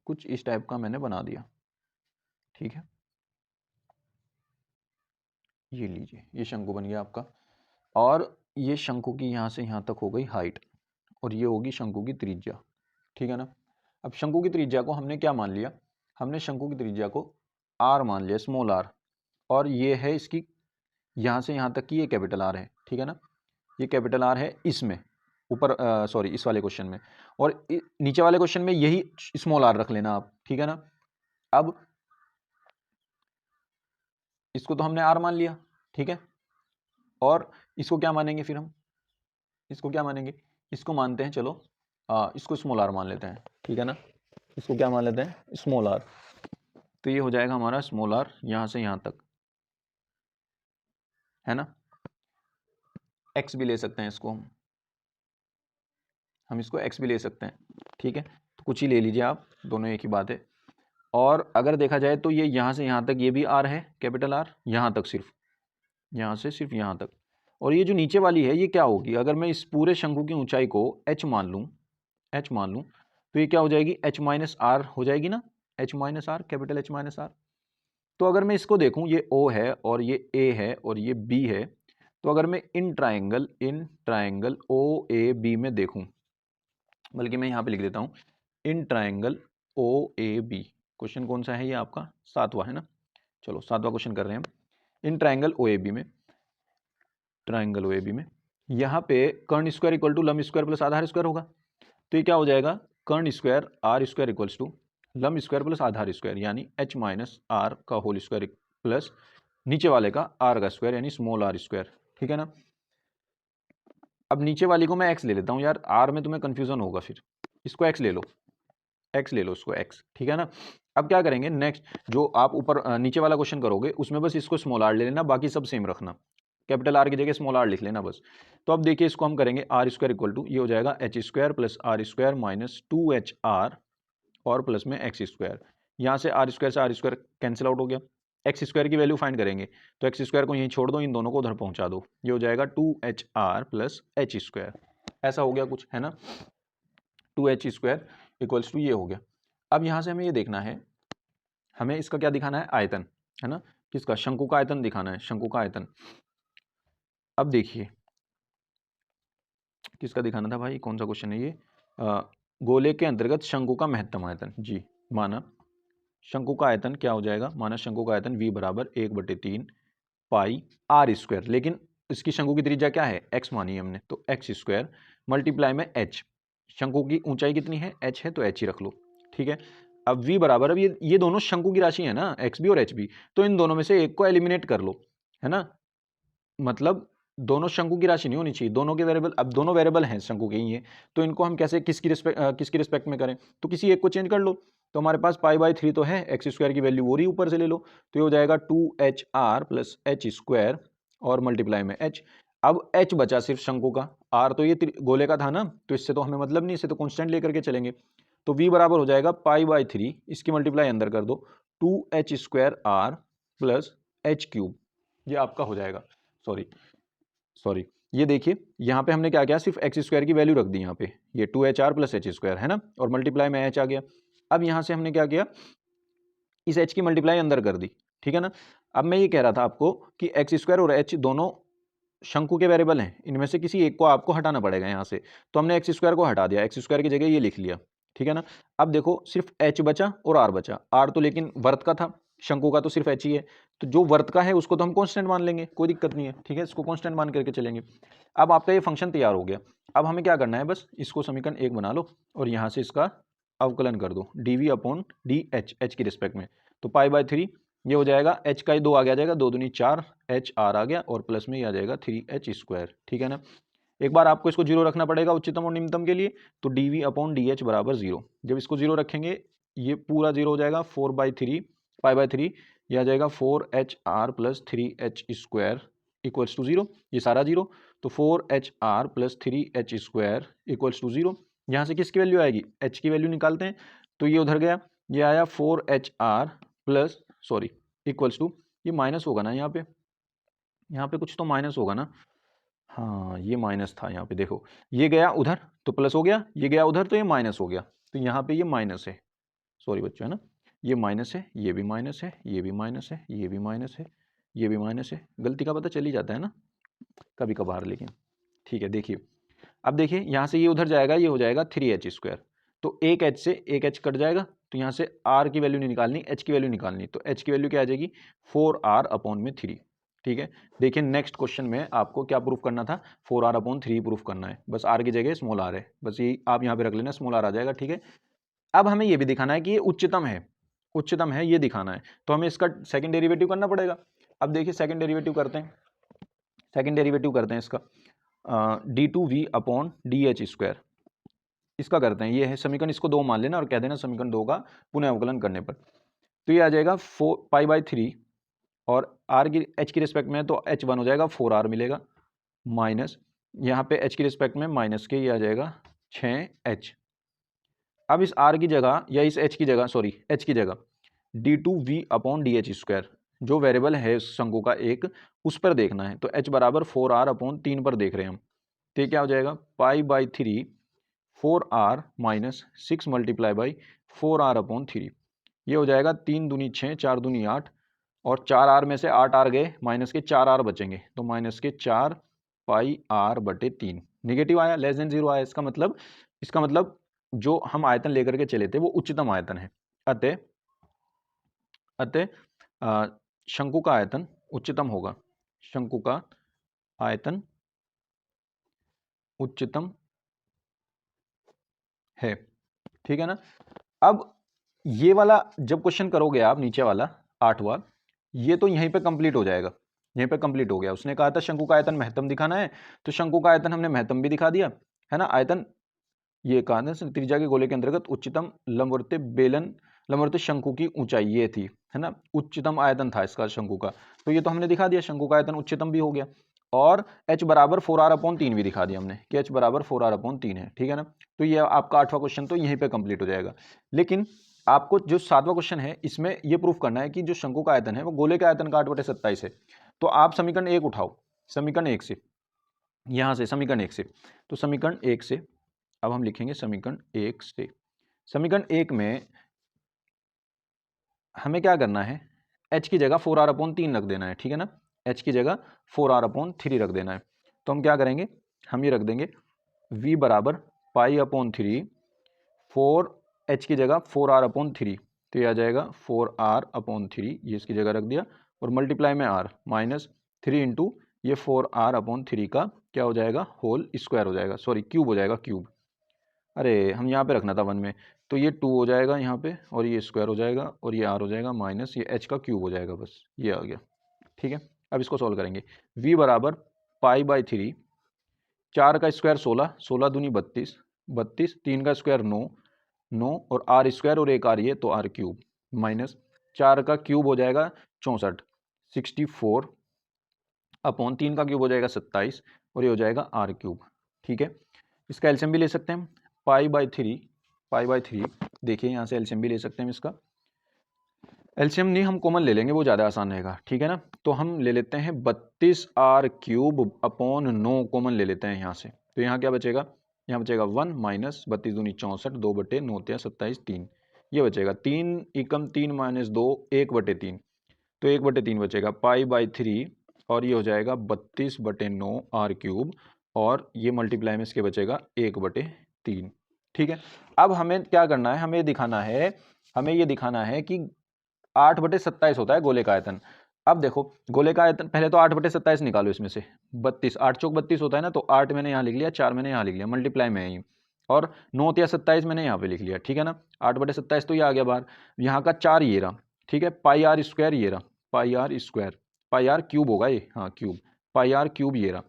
कुछ इस टाइप का मैंने बना दिया, ठीक है। ये लीजिए ये शंकु बन गया आपका, और ये शंकु की यहाँ से यहाँ तक हो गई हाइट, और ये होगी शंकु की त्रिज्या, ठीक है ना। अब शंकु की त्रिज्या को हमने क्या मान लिया, हमने शंकु की त्रिज्या को r मान लिया, स्मॉल r, और ये है इसकी यहाँ से यहाँ तक की ये कैपिटल R है, ठीक है ना। ये कैपिटल R है इसमें ऊपर, इस वाले क्वेश्चन में, और नीचे वाले क्वेश्चन में यही स्मॉल r रख लेना आप, ठीक है ना। अब इसको तो हमने r मान लिया, ठीक है, और इसको क्या मानेंगे, फिर हम इसको क्या मानेंगे, इसको मानते हैं, चलो इसको स्मॉल r मान लेते हैं, ठीक है ना। इसको क्या मान लेते हैं, स्मॉल r, तो ये हो जाएगा हमारा स्मॉल r यहाँ से यहाँ तक, है ना। एक्स भी ले सकते हैं इसको, हम इसको एक्स भी ले सकते हैं, ठीक है। तो कुछ ही ले लीजिए आप, दोनों एक ही बात है। और अगर देखा जाए तो ये यहाँ से यहाँ तक ये भी आर है, कैपिटल आर, यहाँ तक सिर्फ, यहाँ से सिर्फ यहाँ तक। और ये जो नीचे वाली है ये क्या होगी, अगर मैं इस पूरे शंकु की ऊंचाई को एच मान लूँ, एच मान लूँ, तो ये क्या हो जाएगी, एच माइनस आर हो जाएगी ना, H minus R, capital H minus R. तो अगर मैं इसको देखूँ, ये ओ है और ये ए है और ये बी है, तो अगर मैं इन ट्राइंगल ओ ए बी में देखूँ, बल्कि मैं यहाँ पे लिख देता हूँ in triangle O A B. Question कौन सा है ये आपका, 7वां है ना। चलो 7वां क्वेश्चन कर रहे हैं हम। इन ट्राइंगल ओ ए बी में, ट्राइंगल ओ ए बी में यहाँ पे कर्ण स्क्वायर इक्वल टू लंब स्क्वायर प्लस आधार स्क्वायर होगा। तो ये क्या हो जाएगा, कर्ण square R square equals to लंब स्क्वायर प्लस आधार स्क्वायर, यानी एच माइनस आर का होल स्क्वायर प्लस नीचे वाले का आर का स्क्वायर, यानी स्मॉल आर स्क्वायर, ठीक है ना। अब नीचे वाली को मैं एक्स ले लेता हूँ यार, आर में तुम्हें कन्फ्यूजन होगा, फिर इसको एक्स ले लो, एक्स ले लो इसको एक्स, ठीक है ना। अब क्या करेंगे नेक्स्ट, जो आप ऊपर नीचे वाला क्वेश्चन करोगे उसमें बस इसको स्मॉल आर ले लेना, बाकी सब सेम रखना, कैपिटल आर की जगह स्मॉल आर लिख लेना बस। तो अब देखिए इसको हम करेंगे आर स्क्वायर इक्वल टू, ये हो जाएगा H square plus R square minus 2h R और प्लस में एक्स स्क्वायर। यहाँ से आर स्क्वायर से आर स्क्वायर कैंसिल आउट हो गया, एक्स स्क्वायर की वैल्यू फाइंड करेंगे, तो एक्स स्क्वायर को यहीं छोड़ दो, इन दोनों को उधर पहुंचा दो, ये हो जाएगा 2h R plus H square, ऐसा हो गया कुछ, है ना। 2h स्क्वायर इक्वल्स टू ये हो गया। अब यहाँ से हमें ये देखना है, हमें इसका क्या दिखाना है, आयतन, है ना, किसका, शंकु का आयतन दिखाना है, शंकु का आयतन। अब देखिए किसका दिखाना था भाई, कौन सा क्वेश्चन है ये, गोले के अंतर्गत शंकु का महत्तम आयतन, जी माना शंकु का आयतन क्या हो जाएगा, माना शंकु का आयतन v बराबर 1/3 पाई आर स्क्वायर, लेकिन इसकी शंकु की त्रिज्या क्या है, x मानी है हमने, तो एक्स स्क्वायर मल्टीप्लाई में h, शंकु की ऊंचाई कितनी है, h है, तो h ही रख लो, ठीक है। अब v बराबर, अब ये दोनों शंकु की राशि है ना, x भी और h भी, तो इन दोनों में से एक को एलिमिनेट कर लो, है ना, मतलब दोनों शंकु की राशि नहीं होनी चाहिए, दोनों के वेरिएबल, अब दोनों वेरिएबल हैं शंकु के ही है, तो इनको हम कैसे किसकी रिस्पेक्ट में करें, तो किसी एक को चेंज कर लो। तो हमारे पास π/3 तो है, एक्स स्क्वायर की वैल्यू वो रही ऊपर से ले लो, तो ये हो जाएगा 2h R plus H square और मल्टीप्लाई में h। अब h बचा सिर्फ शंकु का, r तो ये गोले का था ना, तो इससे तो हमें मतलब नहीं, इससे तो कॉन्स्टेंट लेकर के चलेंगे। तो v बराबर हो जाएगा π/3, इसकी मल्टीप्लाई अंदर कर दो, 2h square R plus H cube, ये आपका हो जाएगा, सॉरी ये देखिए यहाँ पे हमने क्या किया, सिर्फ एक्स स्क्वायर की वैल्यू रख दी यहाँ पे, ये 2h R plus H square है ना, और मल्टीप्लाई में h आ गया। अब यहाँ से हमने क्या किया, इस h की मल्टीप्लाई अंदर कर दी, ठीक है ना। अब मैं ये कह रहा था आपको कि एक्स स्क्वायर और h दोनों शंकु के वेरिएबल हैं, इनमें से किसी एक को आपको हटाना पड़ेगा यहाँ से, तो हमने एक्स स्क्वायर को हटा दिया, एक्स स्क्वायर की जगह ये लिख लिया, ठीक है ना। अब देखो सिर्फ h बचा और r बचा, r तो लेकिन वर्त का था, शंकु का तो सिर्फ h ही है, तो जो वर्त का है उसको तो हम कांस्टेंट मान लेंगे, कोई दिक्कत नहीं है, ठीक है, इसको कांस्टेंट मान करके चलेंगे। अब आपका ये फंक्शन तैयार हो गया, अब हमें क्या करना है, बस इसको समीकरण 1 बना लो और यहाँ से इसका अवकलन कर दो, dv अपॉन डी एच की रिस्पेक्ट में, तो π/3 ये हो जाएगा, h का ही 2 आ जाएगा, 2 दूनी 4, h r आ गया और प्लस में ये आ जाएगा 3h स्क्वायर, ठीक है ना। एक बार आपको इसको 0 रखना पड़ेगा उच्चतम और निम्नतम के लिए, तो dv अपॉन डी एच बराबर 0, जब इसको 0 रखेंगे ये पूरा 0 हो जाएगा, 4/3 π/3 ये आ जाएगा 4h r plus 3h square equals to 0, ये सारा 0, तो 4h r plus 3h square equals to 0। यहाँ से किसकी वैल्यू आएगी, h की वैल्यू निकालते हैं, तो ये उधर गया, ये आया 4h r plus sorry equals to, ये माइनस होगा ना यहाँ पे कुछ तो माइनस होगा ना, हाँ ये माइनस था यहाँ पे, देखो ये गया उधर तो प्लस हो गया, ये गया उधर तो ये माइनस हो गया, तो यहाँ पे ये माइनस है, सॉरी बच्चों, है ना, ये माइनस है, ये भी माइनस है, ये भी माइनस है, ये भी माइनस है, ये भी माइनस है, गलती का पता चल ही जाता है ना कभी कभार, लेकिन ठीक है। देखिए अब देखिए यहाँ से ये उधर जाएगा, ये हो जाएगा 3h स्क्वायर, तो एक h से एक h कट जाएगा, तो यहाँ से r की वैल्यू नहीं निकालनी, h की वैल्यू निकालनी, तो h की वैल्यू क्या आ जाएगी 4r अपॉन में 3, ठीक है। देखिए नेक्स्ट क्वेश्चन में आपको क्या प्रूफ करना था, 4r अपॉन 3 प्रूफ करना है, बस r की जगह स्मॉल r है, बस ये आप यहाँ पे रख लेना, स्मॉल r आ जाएगा, ठीक है। अब हमें ये भी दिखाना है कि ये उच्चतम है ये दिखाना है, तो हमें इसका सेकंड डेरिवेटिव करना पड़ेगा। अब देखिए सेकंड डेरिवेटिव करते हैं इसका d2v upon D H square, इसका करते हैं, ये है समीकरण, इसको 2 मान लेना और कह देना समीकरण 2 का पुनः अवकलन करने पर, तो ये आ जाएगा 4π/3 और आर की एच की रिस्पेक्ट में है तो एच 1 हो जाएगा 4r मिलेगा, माइनस यहाँ पे एच की रिस्पेक्ट में माइनस के ये आ जाएगा 6h। अब इस r की जगह या इस h की जगह, सॉरी h की जगह d2v/dh², जो वेरिएबल है उस शंकु का एक, उस पर देखना है। तो h बराबर 4r/3 पर देख रहे हैं हम, तो ये क्या हो जाएगा π/3 4r minus 6 multiply by 4r/3, ये हो जाएगा 3 दूनी 6 4 दूनी 8, और 4r में से 8r गए, माइनस के 4r बचेंगे, तो माइनस के 4πr/3 निगेटिव आया, लेस देन 0 आया। इसका मतलब जो हम आयतन लेकर के चले थे वो उच्चतम आयतन है। अतः शंकु का आयतन उच्चतम होगा, शंकु का आयतन उच्चतम है, ठीक है ना। अब ये वाला जब क्वेश्चन करोगे आप, नीचे वाला 8वां, ये तो यहीं पे कंप्लीट हो जाएगा, यहीं पे कंप्लीट हो गया। उसने कहा था शंकु का आयतन महत्तम दिखाना है, तो शंकु का आयतन हमने महत्तम भी दिखा दिया, है ना। आयतन ये कहा था त्रिज्या के गोले के अंतर्गत उच्चतम लंबवर्ती शंकु की ऊंचाई ये थी, है ना, उच्चतम आयतन था इसका शंकु का, तो ये तो हमने दिखा दिया, शंकु का आयतन उच्चतम भी हो गया। और h बराबर 4r/3 भी दिखा दिया हमने कि h बराबर 4r/3 है, ठीक है ना। तो ये आपका 8वां क्वेश्चन तो यहीं पे कंप्लीट हो जाएगा। लेकिन आपको जो 7वां क्वेश्चन है इसमें ये प्रूफ करना है कि जो शंकु का आयतन है वो गोले के आयतन का 8/27 है। तो आप समीकरण 1 उठाओ, समीकरण 1 से, यहाँ से समीकरण 1 से, तो समीकरण 1 से अब हम लिखेंगे समीकरण 1 से। समीकरण 1 में हमें क्या करना है, h की जगह 4r/3 रख देना है, ठीक है ना, h की जगह 4r/3 रख देना है। तो हम क्या करेंगे, हम ये रख देंगे v बराबर π/3 4h की जगह 4r/3, तो ये आ जाएगा 4r/3, ये इसकी जगह रख दिया, और मल्टीप्लाई में r माइनस 3 इंटू ये 4r/3 का क्या हो जाएगा, होल स्क्वायर हो जाएगा, सॉरी क्यूब हो जाएगा, क्यूब, अरे हम यहाँ पे रखना था 1 में, तो ये 2 हो जाएगा यहाँ पे, और ये स्क्वायर हो जाएगा, और ये r हो जाएगा माइनस ये h का क्यूब हो जाएगा, बस ये आ गया, ठीक है। अब इसको सॉल्व करेंगे, v बराबर π/3, 4 का स्क्वायर 16, 16 दूनी 32, 32, 3 का स्क्वायर 9, 9, और r स्क्वायर और एक r ये, तो r क्यूब, माइनस 4 का क्यूब हो जाएगा 64, 64/3 का क्यूब हो जाएगा 27, और ये हो जाएगा r क्यूब, ठीक है। इसका एलसीएम भी ले सकते हैं, π/3 देखिए यहाँ से एलसीएम भी ले सकते हैं इसका। एलसीएम नहीं, हम कॉमन ले लेंगे, वो ज़्यादा आसान रहेगा, ठीक है ना। तो हम ले लेते हैं 32r/9 कॉमन ले लेते हैं यहाँ से, तो यहाँ क्या बचेगा, यहाँ बचेगा 1 माइनस 32 दूनी 64, 2/9 27 3, ये बचेगा 3 एकम 3 माइनस 2 1/3, तो 1/3 बचेगा π/3, और ये हो जाएगा 32/9 r क्यूब, और ये मल्टीप्लाई में इसके बचेगा 1/3, ठीक है। अब हमें क्या करना है, हमें ये दिखाना है कि 8/27 होता है गोले का आयतन। अब देखो गोले का आयतन, पहले तो 8/27 निकालो, इसमें से 32, 8 चौक 32 होता है ना, तो 8 मैंने यहाँ लिख लिया, 4 मैंने यहाँ लिख लिया, मल्टीप्लाई में ही, और 9 या 27 मैंने यहाँ पे लिख लिया, ठीक है ना। 8/27 तो ये आ गया बाहर, यहाँ का 4 ये रहा, ठीक है, πr² ये रहा, πr², πr क्यूब होगा ये, हाँ क्यूब, πr क्यूब ये रहा,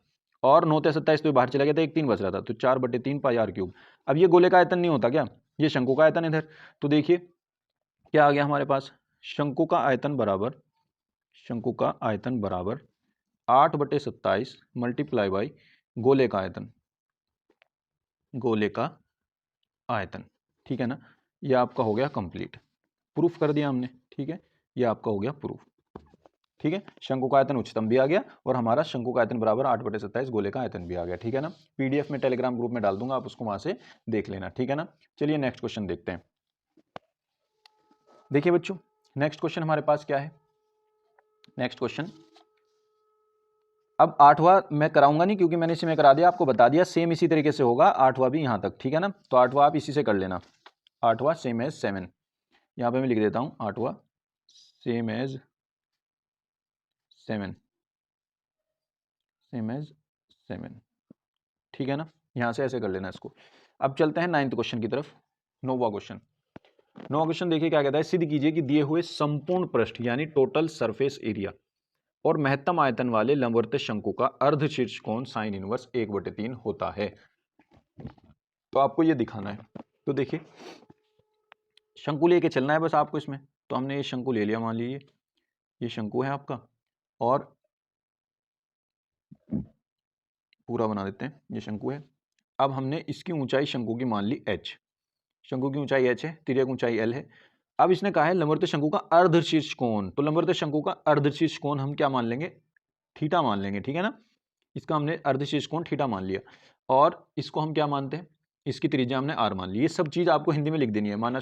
और 9 या 27 तो बाहर चला गया था, एक 3 बच रहा था, तो 4/3 πr क्यूब। अब ये गोले का आयतन नहीं होता क्या, ये शंकु का आयतन इधर, तो देखिए क्या आ गया हमारे पास, शंकु का आयतन बराबर 8/27 मल्टीप्लाई बाई गोले का आयतन, ठीक है ना। ये आपका हो गया कंप्लीट, प्रूफ कर दिया हमने, ठीक है, ये आपका हो गया प्रूफ, ठीक है। शंकु का आयतन उच्चतम भी आ गया, और हमारा शंकु का आयतन बराबर 8/27 गोले का आयतन भी आ गया, ठीक है ना। पीडीएफ में टेलीग्राम ग्रुप में डाल दूंगा, आप उसको वहां से देख लेना, ठीक है ना। चलिए नेक्स्ट क्वेश्चन देखते हैं। देखिए बच्चों, नेक्स्ट क्वेश्चन हमारे पास क्या है, नेक्स्ट क्वेश्चन, अब 8वां मैं कराऊंगा नहीं, क्योंकि मैंने इसी में करा दिया, आपको बता दिया, सेम इसी तरीके से होगा 8वां भी यहाँ तक, ठीक है ना। तो 8वां आप इसी से कर लेना, 8वां सेम एज 7, यहाँ पे मैं लिख देता हूँ 8वां सेम एज 7, ठीक है ना। यहाँ से ऐसे कर लेना इसको। अब चलते हैं 9th क्वेश्चन की तरफ। 9वां क्वेश्चन देखिए क्या कहता है, सिद्ध कीजिए कि दिए हुए संपूर्ण पृष्ठ यानी टोटल सरफेस एरिया और महत्तम आयतन वाले लंबवर्त शंकु का अर्धशीर्ष कोण साइन इनवर्स 1/3 होता है। तो आपको ये दिखाना है, तो देखिए शंकु लेके चलना है बस आपको इसमें, तो हमने ये शंकु ले लिया, मान लीजिए ये शंकु है आपका, और पूरा बना देते हैं, ये शंकु है। अब हमने इसकी ऊंचाई शंकु की मान ली h, शंकु की ऊंचाई h है, तिर्यक ऊंचाई l है। अब इसने कहा है लंबवत शंकु का अर्धशीर्ष कोण, तो लंबवत शंकु का अर्धशीर्ष कोण हम क्या मान लेंगे, थीटा मान लेंगे, ठीक है ना। इसका हमने अर्धशीर्ष कोण थीटा मान लिया, और इसको हम क्या मानते हैं, इसकी त्रिज्या हमने r मान ली। ये सब चीज़ आपको हिंदी में लिख देनी है। माना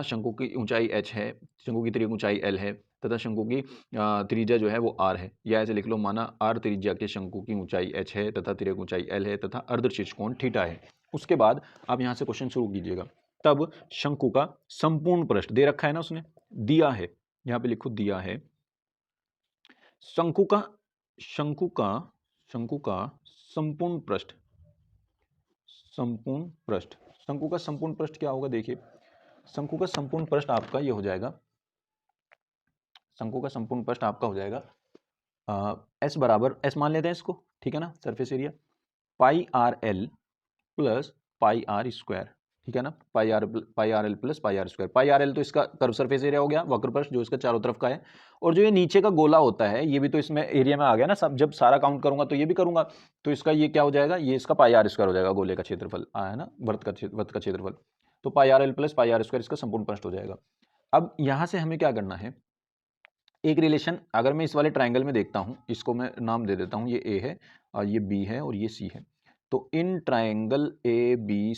शंकु की ऊंचाई h है, शंकु की त्रिज्या ऊंचाई l है, तथा शंकु की त्रिज्या जो है वो r है, या ऐसे लिख लो, माना r त्रिज्या के शंकु की ऊंचाई h है तथा त्रिज्या ऊंचाई l है तथा अर्धशीर्ष कोण थीटा है। उसके बाद आप यहाँ से क्वेश्चन शुरू कीजिएगा। तब शंकु का संपूर्ण पृष्ठ दे रखा है ना, उसने दिया है, यहाँ पे लिखो दिया है, शंकु का संपूर्ण पृष्ठ, शंकु का संपूर्ण पृष्ठ क्या होगा, देखिए शंकु का संपूर्ण पृष्ठ आपका ये हो जाएगा, शंकु का संपूर्ण पृष्ठ आपका हो जाएगा एस बराबर, एस मान लेते हैं इसको, ठीक है ना, surface area pi R L plus pi R square, ठीक है ना, pi R L plus pi R square. Pi R L तो इसका कर्व सरफेस एरिया हो गया, वक्र पृष्ठ जो इसका चारों तरफ का है, और जो ये नीचे का गोला होता है ये भी तो इसमें एरिया में आ गया ना, सब जब सारा काउंट करूंगा तो ये भी करूंगा, तो इसका ये क्या हो जाएगा, ये इसका पाई आर स्क्वायर हो जाएगा, गोले का क्षेत्रफल आया ना, वृत्त का क्षेत्रफल, तो pi R L plus pi R square इसका संपूर्ण पृष्ठ हो जाएगा। अब यहां से हमें क्या करना है, एक रिलेशन अगर मैं इस वाले ट्राइंगल में देखता हूं, इसको मैं नाम दे देता हूं, ये ए है और ये बी है और ये सी है, तो in triangle A B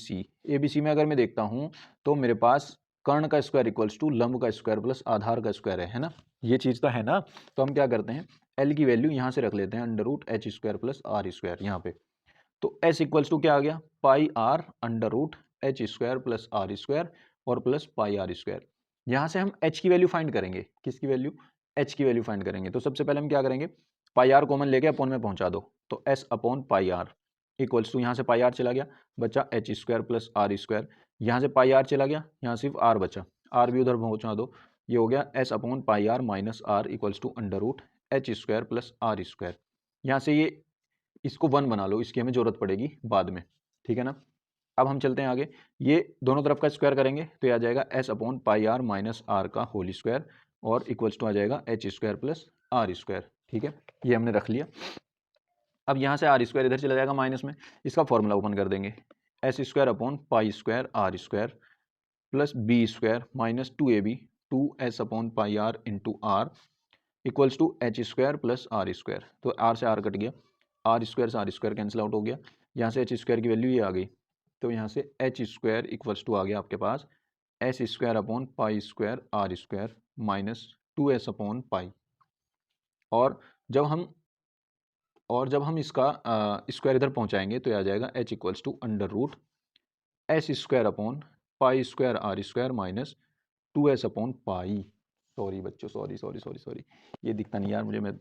C में अगर मैं देखता हूं तो मेरे पास कर्ण का स्क्वायर इक्वल्स टू लंब का स्क्वायर प्लस आधार का स्क्वायर है ना, ये चीज़ तो है ना। तो हम क्या करते हैं, एल की वैल्यू यहाँ से रख लेते हैं under root H square plus R square यहाँ पे, तो एस इक्वल्स टू क्या आ गया, pi R under root H square plus R square और प्लस पाई आर स्क्वायर। यहाँ से हम एच की वैल्यू फाइंड करेंगे, किसकी वैल्यू, एच की वैल्यू फाइंड करेंगे। तो सबसे पहले हम क्या करेंगे, पाई आर कॉमन लेके अपॉन में पहुंचा दो, तो S upon pi R equals to, यहाँ से पाई आर चला गया, बचा H square plus R square, यहाँ से पाई आर चला गया, यहाँ सिर्फ आर बचा, आर भी उधर पहुँचा दो, ये हो गया S upon pi R minus R equals to under root H square plus R square. यहाँ से ये इसको 1 बना लो, इसकी हमें जरूरत पड़ेगी बाद में, ठीक है ना। अब हम चलते हैं आगे, ये दोनों तरफ का स्क्वायर करेंगे तो ये आ जाएगा S upon pi R minus R का होल स्क्वायर और इक्वल्स टू आ जाएगा H square plus R square, ठीक है, ये हमने रख लिया। अब यहाँ से आर स्क्वायर इधर चला जाएगा माइनस में, इसका फॉर्मूला ओपन कर देंगे, S square upon pi square R square plus B square minus 2ab 2s upon pi R into R equals to H square plus R square, तो आर से R cut गया, R square से R square cancel out हो गया, यहाँ से H square की value ये आ गई, तो यहाँ से एच स्क्वायर इक्वल्स टू आ गया आपके पास S square upon pi square R square minus 2s upon pi, और जब हम इसका स्क्वायर इधर पहुँचाएंगे तो आ जाएगा H equals to under root S square upon pi square R square minus 2s upon pi. Sorry बच्चों, सॉरी, ये दिखता नहीं यार मुझे, मैं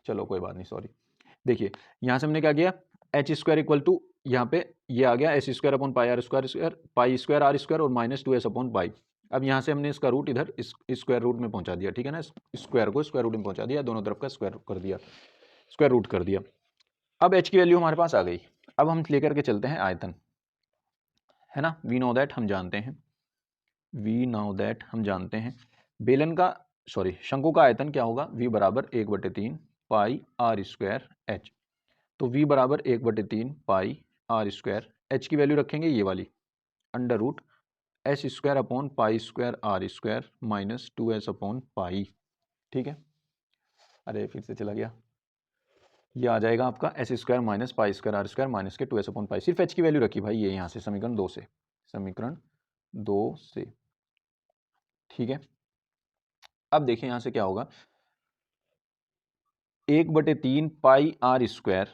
चलो कोई बात नहीं, सॉरी। देखिए यहाँ से हमने क्या किया, एच स्क्वायर इक्वल टू यहाँ पे ये आ गया S square upon pi R square pi square R square और माइनस 2s अपॉन पाई। अब यहाँ से हमने इसका रूट इधर इस स्क्वायर रूट में पहुँचा दिया, ठीक है ना, स्क्वायर को स्क्वायर रूट में पहुँचा दिया, दोनों तरफ का स्क्वायर कर दिया, स्क्वायर रूट कर दिया। अब एच की वैल्यू हमारे पास आ गई। अब हम लेकर के चलते हैं आयतन, है ना, वी नो दैट हम जानते हैं बेलन का शंकु का आयतन क्या होगा, v बराबर 1/3 पाई आर स्क्वायर एच, तो v बराबर 1/3 पाई आर स्क्वायर, एच की वैल्यू रखेंगे ये वाली under root S square upon pi square R square minus 2s upon pi, ठीक है। अरे फिर से चला गया, ये आ जाएगा आपका S square minus pi square R square minus के 2s अपॉन पाई, सिर्फ एच की वैल्यू रखी भाई, ये यहाँ से समीकरण 2 से, ठीक है। अब देखिए यहाँ से क्या होगा, 1/3 पाई आर स्क्वायर,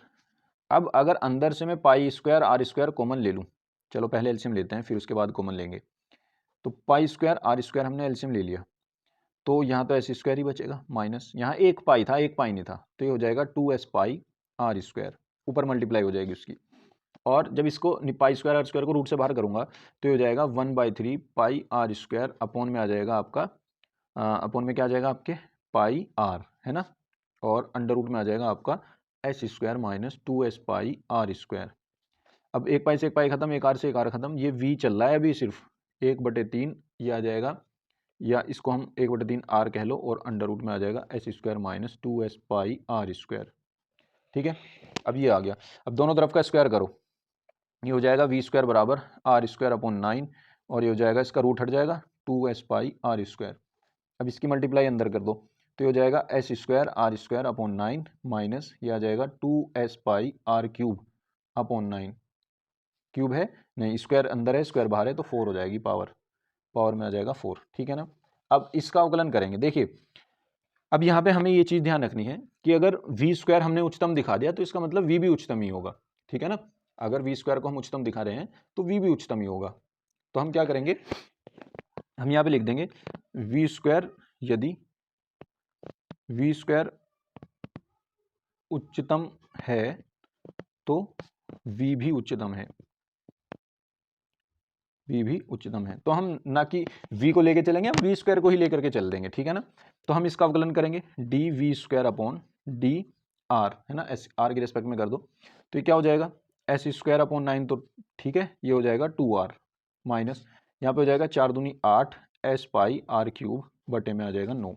अब अगर अंदर से मैं pi square R square common ले लूँ, चलो पहले एलसीएम लेते हैं फिर उसके बाद कॉमन लेंगे, तो पाई स्क्वायर आर स्क्वायर हमने एलसीएम ले लिया, तो यहाँ तो एस स्क्वायर ही बचेगा माइनस, यहाँ एक पाई था एक पाई नहीं था, तो ये हो जाएगा 2s पाई आर स्क्वायर, ऊपर मल्टीप्लाई हो जाएगी उसकी, और जब इसको पाई स्क्वायर आर स्क्वायर को रूट से बाहर करूँगा तो ये हो जाएगा 1/3 पाई आर स्क्वायर अपॉन में आ जाएगा आपका अपॉन में क्या आ जाएगा आपके पाई आर, है ना, और अंडर रूट में आ जाएगा आपका S square minus 2s pi R square. अब एक पाई से एक पाई खत्म, एक आर से एक आर खत्म, ये v चल रहा है अभी सिर्फ 1/3, ये आ जाएगा या इसको हम 1/3 आर कह लो और अंडर रूट में आ जाएगा S square minus 2s pi R square. ठीक है, अब ये आ गया। अब दोनों तरफ का स्क्वायर करो, ये हो जाएगा वी स्क्वायर बराबर आर स्क्वायर अपॉन 9 और ये हो जाएगा, इसका रूट हट जाएगा 2s पाई आर स्क्वायर। अब इसकी मल्टीप्लाई अंदर कर दो तो ये हो जाएगा S square R square upon 9 minus ये आ जाएगा 2s pi R cube upon 9। Cube है नहीं, स्क्वायर अंदर है स्क्वायर बाहर है तो 4 हो जाएगी, पावर पावर में आ जाएगा 4। ठीक है ना। अब इसका अवकलन करेंगे। देखिए अब यहाँ पे हमें ये चीज़ ध्यान रखनी है कि अगर वी स्क्वायर हमने उच्चतम दिखा दिया तो इसका मतलब वी भी उच्चतम ही होगा। ठीक है ना, अगर वी स्क्वायर को हम उच्चतम दिखा रहे हैं तो वी भी उच्चतम ही होगा। तो हम क्या करेंगे, हम यहाँ पे लिख देंगे वी स्क्वायर, यदि वी स्क्वायर उच्चतम है तो वी भी उच्चतम है, वी भी उच्चतम है। तो हम ना कि v को लेके चलेंगे, हम वी स्क्वायर को ही लेकर के चल देंगे। ठीक है ना, तो हम इसका अवकलन करेंगे D V square upon D R, है ना, एस आर के रेस्पेक्ट में कर दो तो ये क्या हो जाएगा एस स्क्वायर अपॉन 9, तो ठीक है ये हो जाएगा 2r माइनस यहाँ पे हो जाएगा 4 दूनी 8 एस पाई आर क्यूब बटे में आ जाएगा 9।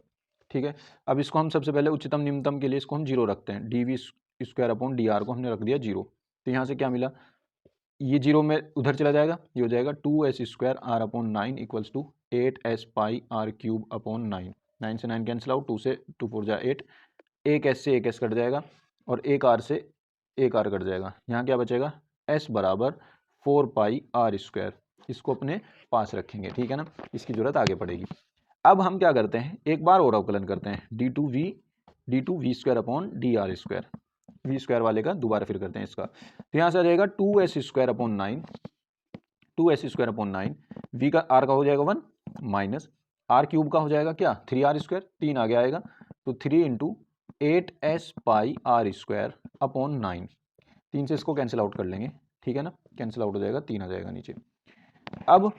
ठीक है, अब इसको हम सबसे पहले उच्चतम निम्नतम के लिए इसको हम 0 रखते हैं, D V square upon D R को हमने रख दिया 0। तो यहाँ से क्या मिला, ये 0 में उधर चला जाएगा, ये हो जाएगा 2s square R upon 9 equals to 8s pi R cube upon 9। 9 से 9 कैंसिल आउट, 2 से 2 4 जा 8, एक s से एक s कट जाएगा और एक r से एक r कट जाएगा। यहाँ क्या बचेगा s बराबर 4 पाई आर स्क्वायर, इसको अपने पास रखेंगे। ठीक है ना, इसकी जरूरत आगे पड़ेगी। अब हम क्या करते हैं, एक बार और अवकलन करते हैं D two V square upon D R square, V square वाले का दोबारा फिर करते हैं इसका। तो यहाँ से आ जाएगा 2s square upon 9, 2s square upon 9, V का आर का हो जाएगा 1 माइनस आर क्यूब का हो जाएगा क्या 3r स्क्वायर, 3 आगे आएगा तो 3 into 8s pi R square upon 9। 3 से इसको कैंसिल आउट कर लेंगे। ठीक है ना, कैंसिल आउट हो जाएगा, 3 आ जाएगा नीचे। अब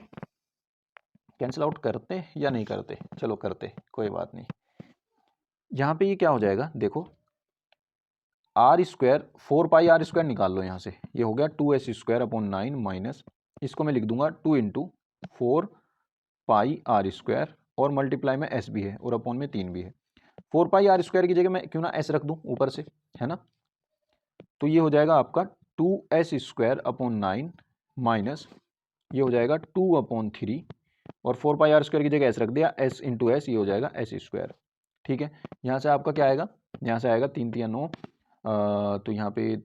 कैंसिल आउट करते या नहीं करते, चलो करते, कोई बात नहीं। यहाँ पे ये क्या हो जाएगा, देखो R square 4 pi R square निकाल लो यहाँ से, ये हो गया 2s स्क्वायर अपॉन 9 माइनस इसको मैं लिख दूंगा 2 इंटू 4 पाई आर स्क्वायर और मल्टीप्लाई में s भी है और अपॉन में 3 भी है। 4 पाई आर स्क्वायर की जगह मैं क्यों ना s रख दूं ऊपर से, है ना। तो ये हो जाएगा आपका 2s स्क्वायर अपॉन 9 माइनस ये हो जाएगा 2 अपॉन 3 और 4 पाई आर स्क्वायर की जगह s रख दिया, s इंटू एस, ये हो जाएगा s स्क्वायर। ठीक है, यहाँ से आपका क्या आएगा, यहाँ से आएगा 3 3 9, तो यहाँ पे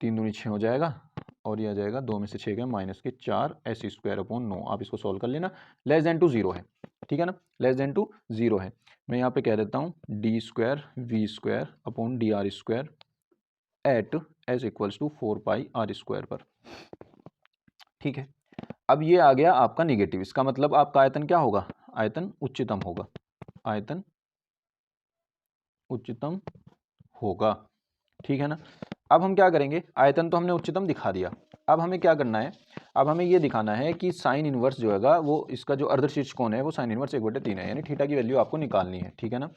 3 दूनी 6 हो जाएगा और ये आ जाएगा 2 में से 6 गए माइनस के 4 एस स्क्वायर अपॉन 9। आप इसको सॉल्व कर लेना, लेस देन टू 0 है। ठीक है ना, लेस देन टू 0 है। मैं यहाँ पे कह देता हूँ D square V square upon D R square at S equals to 4 pi R square पर। ठीक है, अब ये आ गया आपका निगेटिव, इसका मतलब आपका आयतन क्या होगा, आयतन उच्चतम होगा, आयतन उच्चतम होगा। ठीक है ना, अब हम क्या करेंगे, आयतन तो हमने उच्चतम दिखा दिया, अब हमें क्या करना है, अब हमें ये दिखाना है कि साइन इनवर्स जो है वो इसका जो अर्धशीर्ष कोण है वो साइन इनवर्स 1/3 है, यानी थीटा की वैल्यू आपको निकालनी है। ठीक है ना,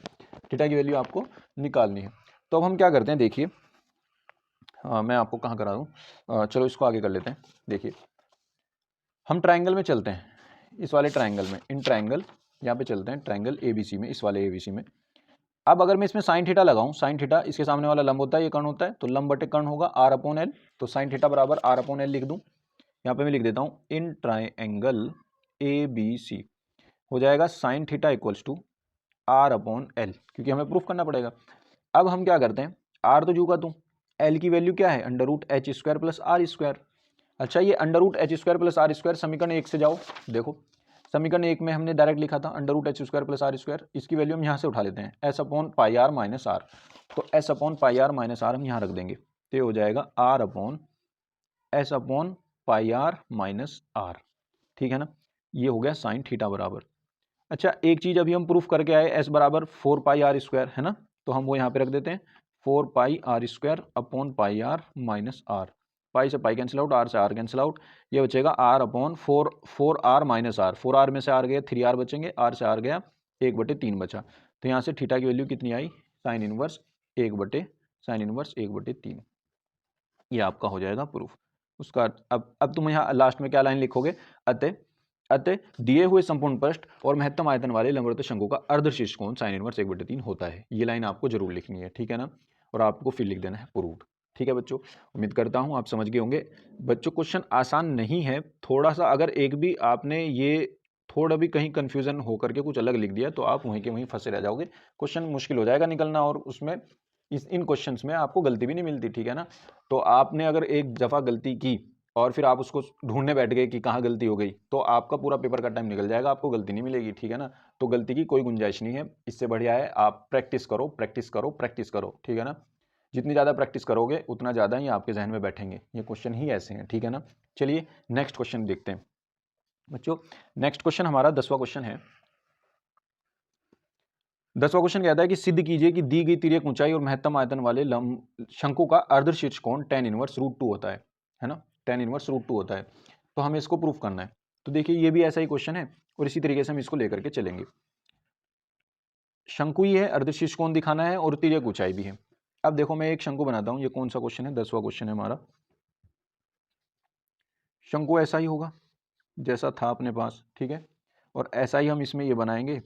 थीटा की वैल्यू आपको निकालनी है। तो अब हम क्या करते हैं, देखिए मैं आपको कहाँ करा दूँ, चलो इसको आगे कर लेते हैं। देखिए हम ट्राइंगल में चलते हैं, इस वाले ट्राइंगल में, इन ट्राइंगल यहाँ पे चलते हैं ट्राइंगल ABC में, इस वाले ABC में। अब अगर मैं इसमें साइन थीटा लगाऊं, साइन थीटा इसके सामने वाला लंब होता है, ये कर्ण होता है, तो लंब बटे कर्ण होगा r अपॉन एल, तो साइन थीटा बराबर r अपॉन एल लिख दूं। यहाँ पे मैं लिख देता हूँ इन ट्राइंगल ABC हो जाएगा sine theta equals to r upon L, क्योंकि हमें प्रूफ करना पड़ेगा। अब हम क्या करते हैं, r तो जू का तू, l की वैल्यू क्या है under root H square plus R square. अच्छा, ये under root H square plus R square समीकरण 1 से जाओ, देखो समीकरण 1 में हमने डायरेक्ट लिखा था under root H square plus R square, इसकी वैल्यू हम यहाँ से उठा लेते हैं S upon pi R minus R, तो S upon pi R minus R हम यहाँ रख देंगे, तो ये हो जाएगा R upon S upon pi R minus R. ठीक है ना, ये हो गया साइन थीटा बराबर। अच्छा, एक चीज़ अभी हम प्रूफ करके आए, एस बराबर 4 पाई आर स्क्वायर, है ना, तो हम वो यहाँ पे रख देते हैं 4 pi R square upon pi R minus R, pi से पाई कैंसिल आउट, आर से आर कैंसिल आउट, ये बचेगा R upon 4 R minus R, 4 R में से आर गया 3 आर बचेंगे, आर से आर गया 1/3 बचा, तो यहाँ से थीटा की वैल्यू कितनी आई, साइन इनवर्स 1/3, ये आपका हो जाएगा प्रूफ। उसका अब तुम यहाँ लास्ट में क्या लाइन लिखोगे, अतः अतः दिए हुए संपूर्ण पृष्ठ और महत्तम आयतन वाले लंबवत शंकु का अर्धशीर्ष कोण साइन इनवर्स 1/3 होता है। ये लाइन आपको जरूर लिखनी है, ठीक है ना, और आपको फिर लिख देना है प्रूव्ड। ठीक है बच्चों, उम्मीद करता हूँ आप समझ गए होंगे। बच्चों क्वेश्चन आसान नहीं है, थोड़ा सा अगर एक भी आपने ये थोड़ा भी कहीं कंफ्यूजन होकर के कुछ अलग लिख दिया तो आप वहीं के वहीं फंसे रह जाओगे, क्वेश्चन मुश्किल हो जाएगा निकलना, और उसमें इन क्वेश्चंस में आपको गलती भी नहीं मिलती, ठीक है ना। तो आपने अगर एक दफ़ा गलती की और फिर आप उसको ढूंढने बैठ गए कि कहाँ गलती हो गई, तो आपका पूरा पेपर का टाइम निकल जाएगा, आपको गलती नहीं मिलेगी, ठीक है ना। तो गलती की कोई गुंजाइश नहीं है, इससे बढ़िया है आप प्रैक्टिस करो, प्रैक्टिस करो, प्रैक्टिस करो, ठीक है ना। जितनी ज़्यादा प्रैक्टिस करोगे उतना ज़्यादा ही आपके जहन में बैठेंगे, ये क्वेश्चन ही ऐसे हैं, ठीक है ना। चलिए नेक्स्ट क्वेश्चन देखते हैं बच्चों। नेक्स्ट क्वेश्चन हमारा 10वां क्वेश्चन है। 10वां क्वेश्चन कहता है कि सिद्ध कीजिए कि दी गई तिर्यक ऊंचाई और महत्तम आयतन वाले शंकु का अर्धशीर्ष कोण tan इनवर्स √2 होता है ना, tan इनवर्स √2 होता है। तो हमें इसको प्रूफ करना है। तो देखिए ये भी ऐसा ही क्वेश्चन है और इसी तरीके से हम इसको लेकर के चलेंगे। शंकु ही है, अर्धशीर्ष कोण दिखाना है और तिर्यक ऊंचाई भी है। अब देखो मैं एक शंकु बनाता हूं, ये कौन सा क्वेश्चन है, 10वां क्वेश्चन है हमारा। शंकु ऐसा ही होगा जैसा था अपने पास, ठीक है, और ऐसा ही हम इसमें ये बनाएंगे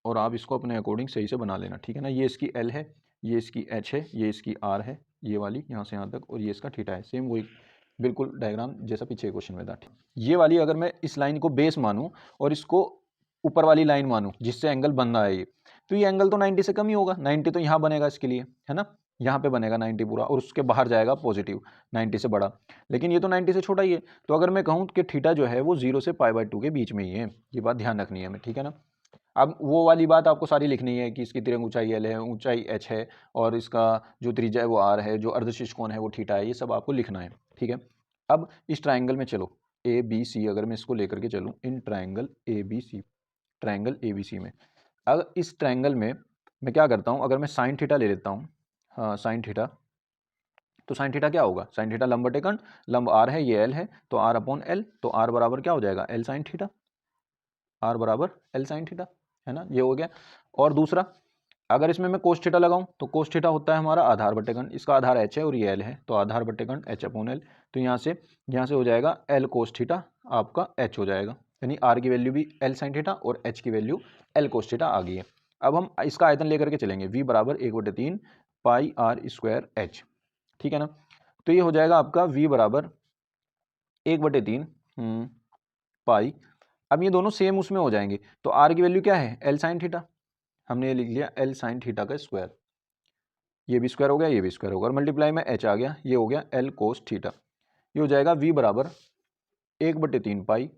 और आप इसको अपने अकॉर्डिंग सही से बना लेना, ठीक है ना। ये इसकी L है, ये इसकी H है, ये इसकी R है, ये वाली यहाँ से यहाँ तक, और ये इसका थीटा है। सेम वही बिल्कुल डायग्राम जैसा पीछे क्वेश्चन में था। ये वाली अगर मैं इस लाइन को बेस मानूं और इसको ऊपर वाली लाइन मानूं जिससे एंगल बन रहा है ये, तो ये एंगल तो 90 से कम ही होगा। 90 तो यहाँ बनेगा इसके लिए, है ना, यहाँ पे बनेगा 90 पूरा, और उसके बाहर जाएगा पॉजिटिव 90 से बड़ा, लेकिन ये तो 90 से छोटा ही है। तो अगर मैं कहूँ कि थीटा जो है वो 0 से π/2 के बीच में ही है, ये बात ध्यान रखनी है हमें, ठीक है ना। अब वो वाली बात आपको सारी लिखनी है कि इसकी तिरंग ऊंचाई L है, ऊंचाई H है, और इसका जो त्रिज्या है वो R है, जो अर्धशीर्ष कोण है वो थीटा है, ये सब आपको लिखना है, ठीक है। अब इस ट्राइंगल में चलो ABC, अगर मैं इसको लेकर के चलूँ in triangle ABC, triangle ABC में, अगर इस ट्राइंगल में मैं क्या करता हूँ, अगर मैं साइन थीटा ले लेता हूँ, हाँ साइन थीटा, तो साइन थीटा क्या होगा, साइन थीटा लंब बटे कर्ण, लंब R है, ये L है, तो R/L, तो R बराबर क्या हो जाएगा, L साइन थीटा, R बराबर L साइन थीटा, है ना, ये हो गया। और दूसरा, अगर इसमें मैं कोस थीटा लगाऊं तो कोस थीटा होता है हमारा आधार बटे कर्ण, इसका आधार H है और ये L है, तो आधार बटे कर्ण H/L, तो यहाँ से हो जाएगा L कोस थीटा आपका H हो जाएगा, यानी R की वैल्यू भी L साइन थीटा और H की वैल्यू L कोस थीटा आ गई है। अब हम इसका आयतन लेकर के चलेंगे, V बराबर 1/3 πr² H, ठीक है ना। तो ये हो जाएगा आपका V बराबर 1/3 पाई। अब ये दोनों सेम उसमें हो जाएंगे, तो R की वैल्यू क्या है, L साइन थीटा, हमने ये लिख लिया L साइन थीटा का स्क्वायर, ये भी स्क्वायर हो गया, ये भी स्क्वायर होगा, और मल्टीप्लाई में H आ गया, ये हो गया L कोस थीटा। ये हो जाएगा V बराबर 1/3 पाई,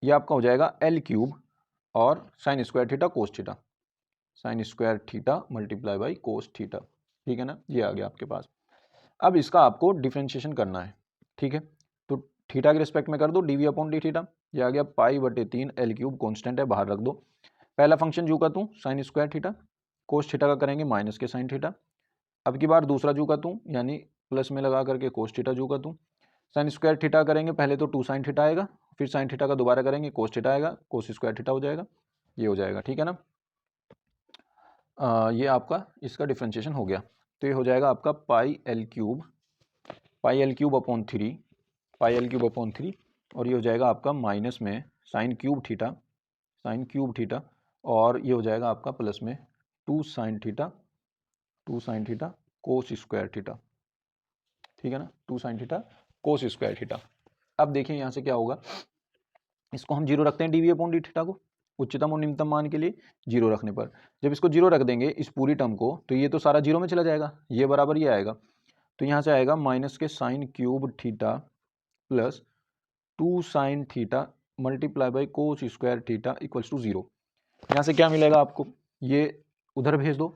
ये आपका हो जाएगा L³ और sign square theta cos theta, sign square theta multiply by cos theta, ठीक है ना, ये आ गया आपके पास। अब इसका आपको डिफ्रेंशिएशन करना है, ठीक है, तो थीटा के रिस्पेक्ट में कर दो dv/d थीटा, ये आ गया π/3 L³ कॉन्स्टेंट है, बाहर रख दो। पहला फंक्शन जू का तू sign square theta, cos theta का करेंगे माइनस के साइन थीटा, अब की बार दूसरा जू का तू यानी प्लस में लगा करके कोस थीटा जू का तू, साइन स्क्वायर थीटा करेंगे पहले तो 2 साइन थीटा आएगा, फिर साइन थीटा का दोबारा करेंगे कोस थीटा आएगा, कोस स्क्वायर थीटा हो जाएगा, ये हो जाएगा, ठीक है ना। ये आपका इसका डिफ्रेंशिएशन हो गया, तो ये हो जाएगा आपका πL³ πL³/3 πL³/3, और ये हो जाएगा आपका माइनस में साइन क्यूब थीटा, और ये हो जाएगा आपका प्लस में 2 sine theta cos square theta, ठीक है ना, 2 sine theta cos square theta. अब देखिए यहाँ से क्या होगा, इसको हम 0 रखते हैं dv/d थीटा को, उच्चतम और निम्नतम मान के लिए 0 रखने पर, जब इसको 0 रख देंगे इस पूरी टर्म को, तो ये तो सारा 0 में चला जाएगा, ये बराबर ये आएगा, तो यहाँ से आएगा माइनस के sine cube theta plus 2 sine theta multiply by cos square theta equals to 0। यहाँ से क्या मिलेगा आपको, ये उधर भेज दो,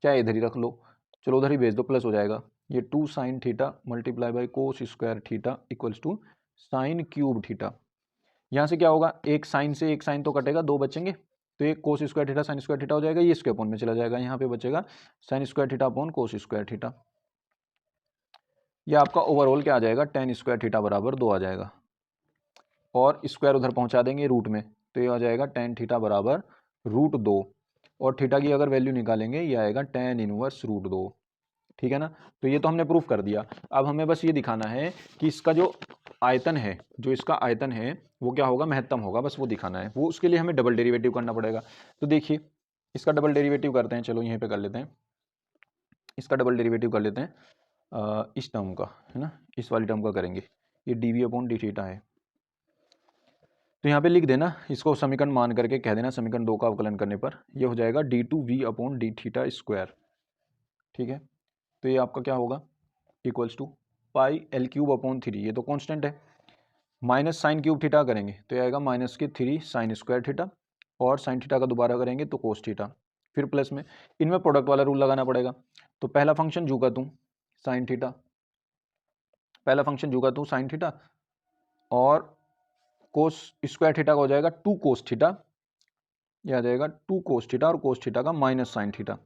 चाहे इधर ही रख लो, चलो उधर ही भेज दो, प्लस हो जाएगा, ये 2 sine theta multiply by cos square theta equals to sine cube theta. यहाँ से क्या होगा, एक साइन से एक साइन तो कटेगा, 2 बचेंगे, तो एक कोस square theta sine square theta हो जाएगा, ये इसके अपॉन में चला जाएगा, यहाँ पे बचेगा साइन स्क्वायर थीटा अपॉन कोस स्क्वायर थीटा। ये आपका ओवरऑल क्या आ जाएगा, tan स्क्वायर थीटा बराबर 2 आ जाएगा, और स्क्वायर उधर पहुंचा देंगे रूट में, तो ये आ जाएगा tan थीटा बराबर √2, और थीटा की अगर वैल्यू निकालेंगे ये आएगा tan इनवर्स √2, ठीक है ना। तो ये तो हमने प्रूफ कर दिया, अब हमें बस ये दिखाना है कि इसका जो आयतन है, जो इसका आयतन है वो क्या होगा, महत्तम होगा, बस वो दिखाना है। वो उसके लिए हमें डबल डेरिवेटिव करना पड़ेगा। तो देखिए इसका डबल डेरिवेटिव करते हैं, चलो यहीं पे कर लेते हैं, इसका डबल डेरिवेटिव कर लेते हैं इस टर्म का, है ना, इस वाली टर्म का करेंगे। ये डी अपॉन डी थीटा है, तो यहाँ पे लिख देना, इसको समीकरण मान करके कह देना, समीकरण 2 का अवकलन करने पर ये हो जाएगा d2v upon D theta square. ठीक है, तो ये आपका क्या होगा, equals to pi L cube upon 3, ये तो कांस्टेंट है, माइनस साइन क्यूब थीटा करेंगे तो ये आएगा माइनस के 3 साइन स्क्वायर थीटा, और साइन थीटा का दोबारा करेंगे तो कोस थीटा, फिर प्लस में, इनमें प्रोडक्ट वाला रूल लगाना पड़ेगा। तो पहला फंक्शन जू का तू साइन थीटा, पहला फंक्शन जू का तू साइन थीटा, और कोस स्क्वायर थीटा का हो जाएगा 2 कोस थीटा, यह आ जाएगा 2 कोस थीटा, और कोस थीटा का माइनस साइन थीटा,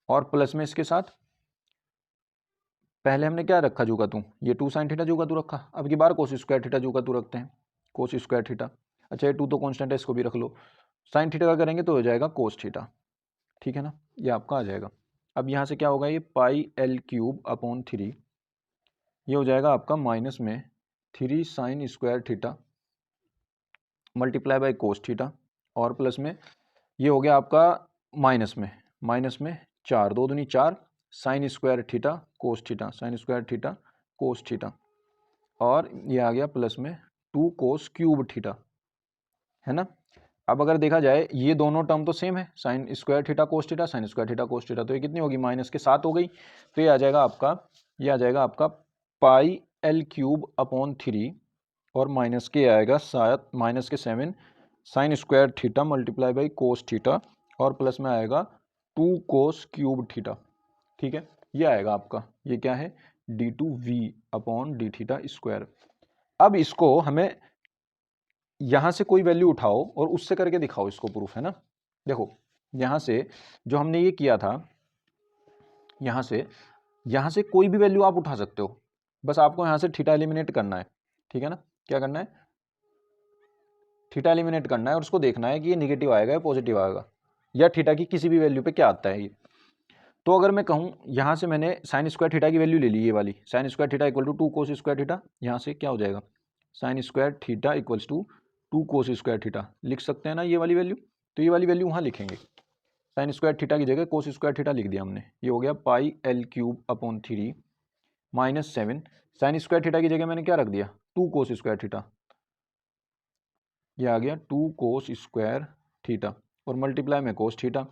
और प्लस में इसके साथ पहले हमने क्या रखा जू का तू, ये 2 साइन थीटा जू का तू रखा, अब की बार कोस स्क्वायर थीटा जू का तू रखते हैं, कोस स्क्वायर थीटा। अच्छा ये 2 तो कांस्टेंट है, इसको भी रख लो, साइन थीटा का करेंगे तो हो जाएगा कोस थीटा। ठीक है ना, ये आपका आ जाएगा। अब यहाँ से क्या होगा, ये पाई एल क्यूब अपॉन 3, ये हो जाएगा आपका माइनस में 3 sign square theta multiply by cos theta, और प्लस में ये हो गया आपका माइनस में 4, 2 दूनी 4 sign square theta cos theta, sign square theta cos theta, और ये आ गया प्लस में 2 कोस क्यूब थीटा, है ना। अब अगर देखा जाए ये दोनों टर्म तो सेम है, sign square theta cos theta, sign square theta cos theta, तो ये कितनी होगी, माइनस के 7 हो गई। तो ये आ जाएगा आपका, ये आ जाएगा आपका पाई एल क्यूब अपॉन 3, और माइनस के आएगा शायद माइनस के 7 sign square theta multiply by cos theta, और प्लस में आएगा 2 कोस क्यूब थीटा। ठीक है, ये आएगा आपका, ये क्या है, d2v upon D theta square. अब इसको हमें यहाँ से कोई वैल्यू उठाओ और उससे करके दिखाओ इसको प्रूफ, है ना। देखो यहाँ से जो हमने ये किया था, यहाँ से कोई भी वैल्यू आप उठा सकते हो, बस आपको यहाँ से थीटा एलिमिनेट करना है। ठीक है ना, क्या करना है, थीटा एलिमिनेट करना है, और उसको देखना है कि ये निगेटिव आएगा या पॉजिटिव आएगा, या थीटा की किसी भी वैल्यू पे क्या आता है ये। तो अगर मैं कहूँ यहाँ से मैंने साइन स्क्वायर थीटा की वैल्यू ले ली, ये वाली sine square theta equal to 2 cos square theta, यहाँ से क्या हो जाएगा, sine square theta equals to 2 cos square theta, लिख सकते हैं ना ये वाली वैल्यू। तो ये वाली वैल्यू वहाँ लिखेंगे, साइन स्क्वायर थीटा की जगह कोस स्क्वायर थीटा लिख दिया हमने, ये हो गया पाई L cube upon 3 minus 7, sign square theta की जगह मैंने क्या रख दिया, 2 कोस स्क्वायर थीटा, ये आ गया 2 कोस स्क्वायर थीटा, और मल्टीप्लाई में कोस थीटा,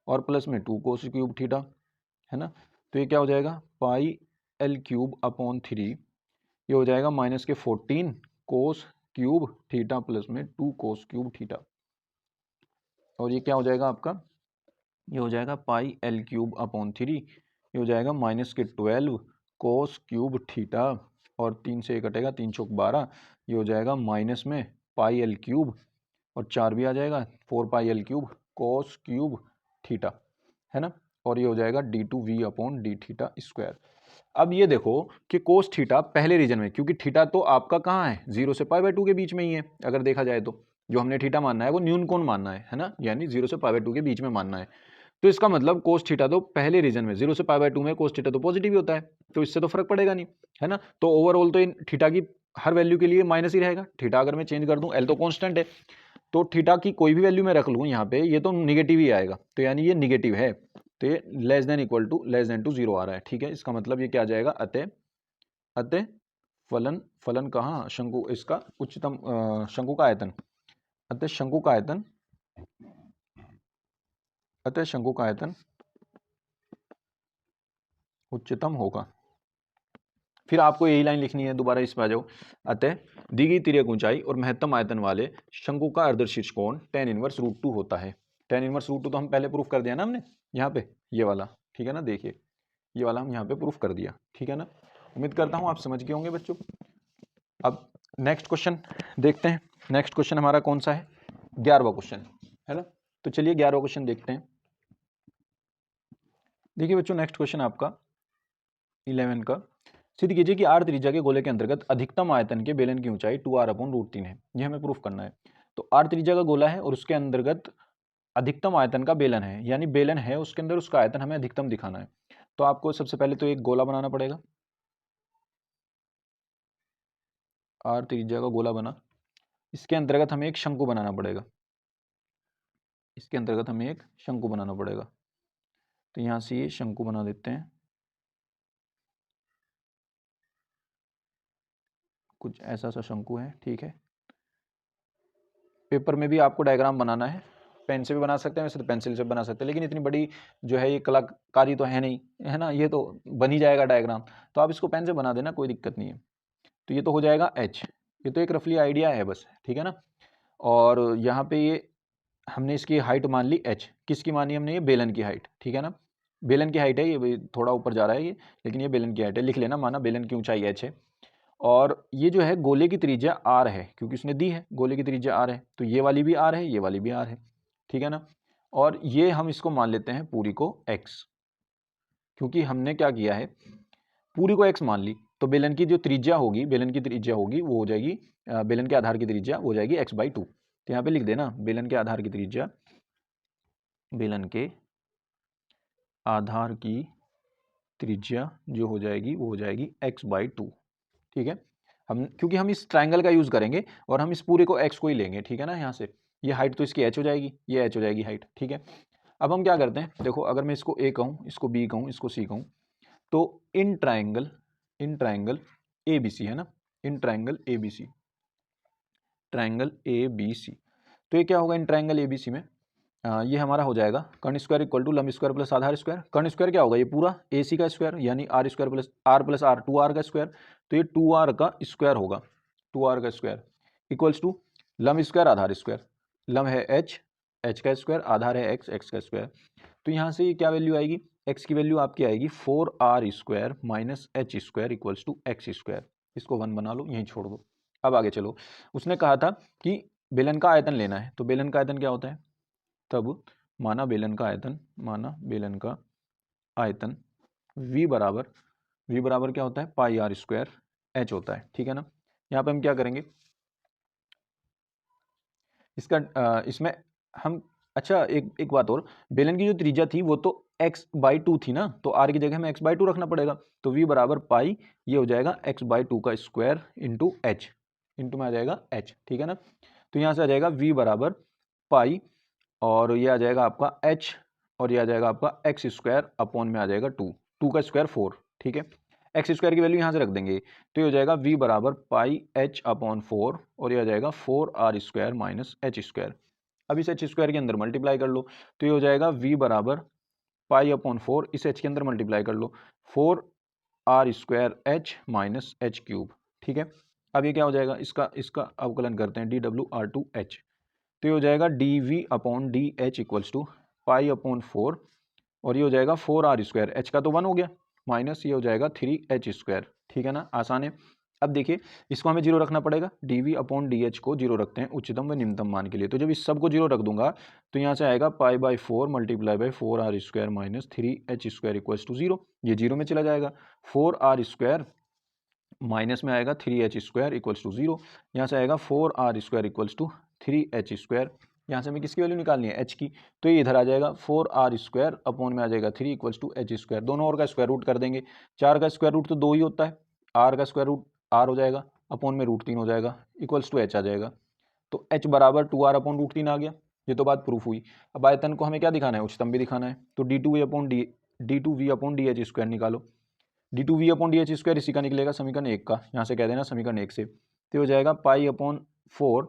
और प्लस में 2 कोस क्यूब थीटा, है ना। तो ये क्या हो जाएगा, पाई एल क्यूब अपॉन 3, ये हो जाएगा माइनस के 14 कोस क्यूब थीटा प्लस में 2 कोस क्यूब थीटा, और ये क्या हो जाएगा आपका, ये हो जाएगा पाई एल क्यूब अपॉन 3, ये हो जाएगा माइनस के 12 कोस क्यूब थीटा, और 3 से 1 कटेगा, 3 चौक 12, ये हो जाएगा माइनस में पाई एल क्यूब, और 4 भी आ जाएगा 4 पाई L cube cos cube theta, है ना। और ये हो जाएगा d2v upon D theta square. अब ये देखो कि कोस थीटा पहले रीजन में, क्योंकि थीटा तो आपका कहाँ है, 0 से π/2 के बीच में ही है, अगर देखा जाए तो जो हमने थीटा मानना है वो न्यून कोण मानना है ना, यानी 0 से π/2 के बीच में मानना है। तो इसका मतलब कोस थीटा तो पहले रीजन में 0 से π/2 में कोस थीटा तो पॉजिटिव ही होता है, तो इससे तो फर्क पड़ेगा नहीं, है ना। तो ओवरऑल तो इन थीटा की हर वैल्यू के लिए माइनस ही रहेगा, थीटा अगर मैं चेंज कर दूं, एल तो कांस्टेंट है, तो थीटा की कोई भी वैल्यू मैं रख लूँ यहाँ पे, ये तो निगेटिव ही आएगा, तो यानी ये निगेटिव है, तो ये less than equal to less than to 0 आ रहा है। ठीक है, इसका मतलब ये क्या आ जाएगा, अतः फलन कहाँ, शंकु, इसका उच्चतम शंकु का आयतन, अतः शंकु का आयतन, अतः शंकु का आयतन उच्चतम होगा। फिर आपको यही लाइन लिखनी है, दोबारा इस पे आ जाओ, अतः दी गई तिर्यक ऊंचाई और महत्तम आयतन वाले शंकु का अर्धशीर्ष कोण tan इनवर्स √2 होता है। tan इनवर्स √2 तो हम पहले प्रूफ कर दिया ना हमने, यहाँ पे ये वाला, ठीक है ना, देखिए ये वाला हम यहाँ पे प्रूफ कर दिया, ठीक है ना। उम्मीद करता हूँ आप समझ गए होंगे बच्चों। अब नेक्स्ट क्वेश्चन देखते हैं, नेक्स्ट क्वेश्चन हमारा कौन सा है, 11वां क्वेश्चन, है ना। तो चलिए 11वां क्वेश्चन देखते हैं। देखिए बच्चों नेक्स्ट क्वेश्चन आपका 11 का, सिद्ध कीजिए कि r त्रिज्या के गोले के अंतर्गत अधिकतम आयतन के बेलन की ऊंचाई 2r/√3 है, ये हमें प्रूफ करना है। तो r त्रिज्या का गोला है और उसके अंतर्गत अधिकतम आयतन का बेलन है, यानी बेलन है उसके अंदर उसका आयतन हमें अधिकतम दिखाना है। तो आपको सबसे पहले तो एक गोला बनाना पड़ेगा, आर त्रिज्या का गोला बना, इसके अंतर्गत हमें एक शंकु बनाना पड़ेगा, इसके अंतर्गत हमें एक शंकु बनाना पड़ेगा। तो यहाँ से ये शंकु बना देते हैं, कुछ ऐसा सा शंकु है, ठीक है। पेपर में भी आपको डायग्राम बनाना है, पेन से भी बना सकते हैं, वैसे तो पेंसिल से बना सकते हैं, लेकिन इतनी बड़ी जो है ये कलाकारी तो है नहीं, है ना, ये तो बन ही जाएगा डायग्राम, तो आप इसको पेन से बना देना, कोई दिक्कत नहीं है। तो ये तो हो जाएगा एच, ये तो एक रफली आइडिया है बस, ठीक है ना। और यहाँ पे ये हमने इसकी हाइट मान ली एच, किसकी मानी हमने, ये बेलन की हाइट, ठीक है ना, बेलन की हाइट है ये, थोड़ा ऊपर जा रहा है ये, लेकिन ये बेलन की हाइट है, लिख लेना, माना बेलन की ऊंचाई एच है। और ये जो है गोले की त्रिज्या आर है, क्योंकि उसने दी है गोले की त्रिज्या आर है, तो ये वाली भी आर है, ये वाली भी आर है, ठीक है ना। और ये हम इसको मान लेते हैं पूरी को एक्स, क्योंकि हमने क्या किया है, पूरी को एक्स मान ली, तो बेलन की जो त्रिज्या होगी, बेलन की त्रिज्या होगी वो हो जाएगी, बेलन के आधार की त्रिज्या हो जाएगी x/2। तो यहाँ पे लिख देना बेलन के आधार की त्रिज्या, बेलन के आधार की त्रिज्या जो हो जाएगी वो हो जाएगी x/2, ठीक है। हम क्योंकि हम इस ट्रायंगल का यूज करेंगे और हम इस पूरे को x को ही लेंगे, ठीक है ना। यहाँ से ये हाइट तो इसकी h हो जाएगी, ये h हो जाएगी हाइट, ठीक है। अब हम क्या करते हैं, देखो अगर मैं इसको a कहूँ, इसको b कहूँ, इसको c कहूँ, तो इन ट्रायंगल ABC है ना, in triangle ABC, triangle ABC, तो ये क्या होगा इन ट्रायंगल ABC में, ये हमारा हो जाएगा कर्ण स्क्वायर इक्वल टू लंब स्क्वायर प्लस आधार स्क्वायर। कर्ण स्क्वायर क्या होगा, ये पूरा AC का स्क्वायर, यानी are square plus are 2r का स्क्वायर, तो ये 2r का स्क्वायर होगा, 2r का स्क्वायर इक्वल्स टू लंब स्क्वायर आधार स्क्वायर, लंब है h का स्क्वायर, आधार है x का स्क्वायर। तो यहाँ से ये क्या वैल्यू आएगी, x की वैल्यू आपकी आएगी 4r square minus h square equals to x square. इसको 1 बना लो, यहीं छोड़ दो। अब आगे चलो, उसने कहा था कि बेलन का आयतन लेना है, तो बेलन का आयतन क्या होता है, तब माना बेलन का आयतन v बराबर क्या होता है, पाई आर स्क्वायर h होता है, ठीक है ना। यहाँ पे हम क्या करेंगे, इसका इसमें हम, अच्छा एक बात और, बेलन की जो त्रिज्या थी वो तो x/2 थी ना, तो r की जगह हमें x/2 रखना पड़ेगा, तो v बराबर पाई, ये हो जाएगा x/2 का स्क्वायर इंटू h, इंटू में आ जाएगा h, ठीक है ना। तो यहाँ से आ जाएगा v बराबर पाई, और ये आ जाएगा आपका h, और ये आ जाएगा आपका x स्क्वायर अपॉन में आ जाएगा 2 का स्क्वायर 4, ठीक है। एक्स स्क्वायर की वैल्यू यहाँ से रख देंगे, तो ये हो जाएगा v बराबर पाई h अपॉन 4, और ये आ जाएगा 4r square minus h square. अब इस h स्क्वायर के अंदर मल्टीप्लाई कर लो, तो ये हो जाएगा v बराबर पाई अपॉन 4, इस h के अंदर मल्टीप्लाई कर लो, 4r square h minus h cube, ठीक है। अब ये क्या हो जाएगा, इसका अवकलन करते हैं, dw/2h, तो ये हो जाएगा dv upon dh equals to pi upon 4, और ये हो जाएगा 4r स्क्वायर, h का तो 1 हो गया, माइनस ये हो जाएगा 3h स्क्वायर, ठीक है ना, आसान है। अब देखिए इसको हमें जीरो रखना पड़ेगा, dv अपॉन डी को जीरो रखते हैं उच्चतम व निम्नतम मान के लिए, तो जब इस सब को जीरो रख दूंगा तो यहाँ से आएगा पाई/4 multiply by 4r square minus 3h square equals to 0, ये जीरो में चला जाएगा, 4r स्क्वायर माइनस में आएगा 3h स्क्वायर इक्वल्स टू 0, यहाँ से आएगा 4r square equals to 3h square, यहाँ से हमें किसकी वैल्यू निकालनी है, h की, तो ये इधर आ जाएगा 4r स्क्वायर अपॉन में आ जाएगा 3 इक्वल्स टू h स्क्वायर, दोनों और का स्क्वायर रूट कर देंगे, 4 का स्क्वायर रूट तो 2 ही होता है, r का स्क्वायर रूट r हो जाएगा, अपॉन में √3 हो जाएगा, इक्वल्स टू h आ जाएगा, तो h बराबर 2r अपॉन √3 आ गया, ये तो बात प्रूफ हुई। अब आयतन को हमें क्या दिखाना है, उच्चतम भी दिखाना है, तो d2v अपॉन dh स्क्वायर निकालो, d2v upon D H square इसी का निकलेगा, समीकरण 1 का, यहाँ से कह देना समीकरण 1 से, तो हो जाएगा पाई अपॉन 4,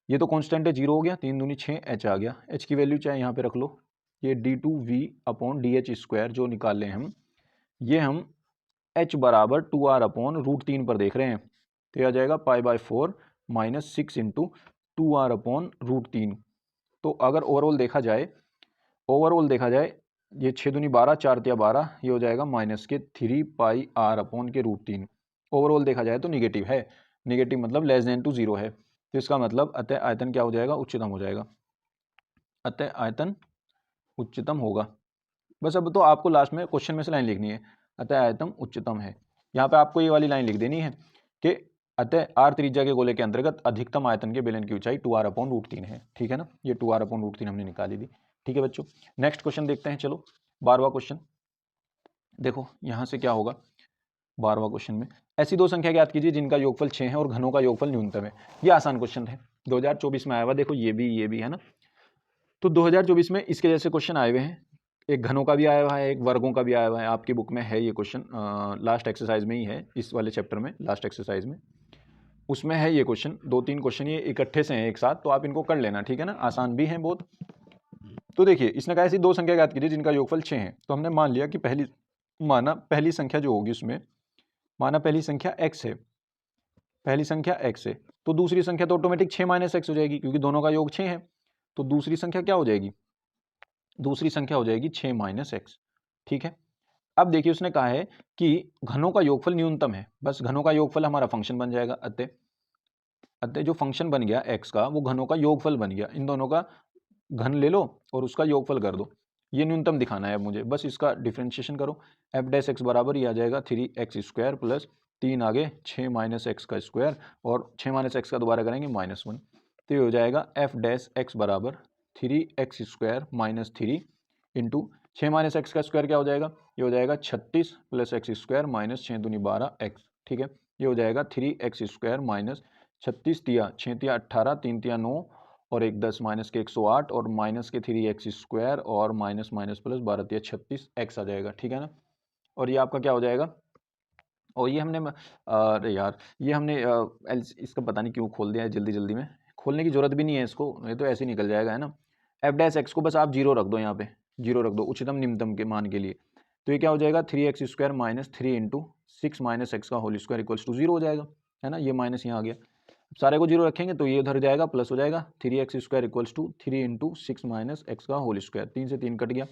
ये तो कांस्टेंट है, 0 हो गया, 3 दूनी 6, h आ गया, h की वैल्यू चाहे यहाँ पे रख लो, ये d2v upon D H square जो निकाल लें हम, ये हम h बराबर 2r अपॉन √3 पर देख रहे हैं, तो आ जाएगा पाई/4 माइनस 6 इंटू 2r अपॉन √3। तो अगर ओवरऑल देखा जाए ये 6 दूनी 12, 4 तिया 12, ये हो जाएगा माइनस के 3 पाई r अपॉन के √3। ओवरऑल देखा जाए तो निगेटिव है, निगेटिव मतलब लेस देन टू 0 है, तो इसका मतलब अतः आयतन क्या हो जाएगा, उच्चतम हो जाएगा, अतः आयतन उच्चतम होगा। बस अब तो आपको लास्ट में क्वेश्चन में से लाइन लिखनी है, अतः आयतन उच्चतम है, यहाँ पे आपको ये वाली लाइन लिख देनी है कि अतः r त्रिज्या के गोले के अंतर्गत अधिकतम आयतन के बेलन की ऊंचाई 2r अपॉन √3 है, ठीक है ना, ये 2r अपॉन √3 हमने निकाली दी, ठीक है बच्चों। नेक्स्ट क्वेश्चन देखते हैं, चलो 12वां क्वेश्चन देखो, यहाँ से क्या होगा 12वां क्वेश्चन में, ऐसी दो संख्या ज्ञात कीजिए जिनका योगफल 6 है और घनों का योगफल न्यूनतम है। ये आसान क्वेश्चन है, 2024 में आया हुआ। देखो ये भी है ना। तो 2024 में इसके जैसे क्वेश्चन आए हुए हैं, एक घनों का भी आया हुआ है, एक वर्गों का भी आया हुआ है। आपकी बुक में है ये क्वेश्चन, लास्ट एक्सरसाइज में ही है, इस वाले चैप्टर में लास्ट एक्सरसाइज में उसमें है ये क्वेश्चन। 2-3 क्वेश्चन ये इकट्ठे से हैं एक साथ, तो आप इनको कर लेना, ठीक है ना। आसान भी हैं बहुत। तो देखिए इसने कहा ऐसी दो संख्या ज्ञात कीजिए जिनका योगफल 6 है। तो हमने मान लिया कि पहली संख्या जो होगी उसमें, माना पहली संख्या x है, पहली संख्या x है, तो दूसरी संख्या तो ऑटोमेटिक 6 माइनस एक्स हो जाएगी क्योंकि दोनों का योग 6 है। तो दूसरी संख्या क्या हो जाएगी, दूसरी संख्या हो जाएगी 6 माइनस एक्स, ठीक है। अब देखिए उसने कहा है कि घनों का योगफल न्यूनतम है, बस घनों का योगफल हमारा फंक्शन बन जाएगा। अतः जो फंक्शन बन गया x का वो घनों का योगफल बन गया। इन दोनों का घन ले लो और उसका योगफल कर दो, ये न्यूनतम दिखाना है अब मुझे। बस इसका डिफ्रेंशिएशन करो, एफ डैश एक्स बराबर ही आ जाएगा 3x² प्लस 3 आगे 6 माइनस एक्स का स्क्वायर, और 6 माइनस एक्स का दोबारा करेंगे -1। तो ये हो जाएगा एफ डैश एक्स बराबर 3x² minus 3 into 6 minus X का स्क्वायर क्या हो जाएगा, ये हो जाएगा 36 प्लस x² माइनस 6 दूनी 12x, ठीक है। ये हो जाएगा 3x² माइनस 36 तिया 6 तिया 18 3 तिया 9 और 1 10 माइनस के 108 और माइनस के 3x² और माइनस माइनस प्लस 12 तिया 36 x आ जाएगा, ठीक है ना। और ये आपका क्या हो जाएगा, और ये हमने अरे यार ये हमने इसका पता नहीं क्यों खोल दिया है जल्दी जल्दी में, खोलने की जरूरत भी नहीं है इसको, ये तो ऐसे ही निकल जाएगा, है ना। एफ डैश एक्स को बस आप 0 रख दो, यहाँ पे 0 रख दो उच्चतम निम्नतम के मान के लिए। तो ये क्या हो जाएगा 3x² minus 3 into 6 minus X का होल स्क्वायर इक्वल्स टू 0 हो जाएगा, है ना। ये माइनस यहाँ आ गया, सारे को 0 रखेंगे तो ये उधर जाएगा, प्लस हो जाएगा 3x² equals to 3 into 6 minus X का होल स्क्वायर, 3 से 3 कट गया,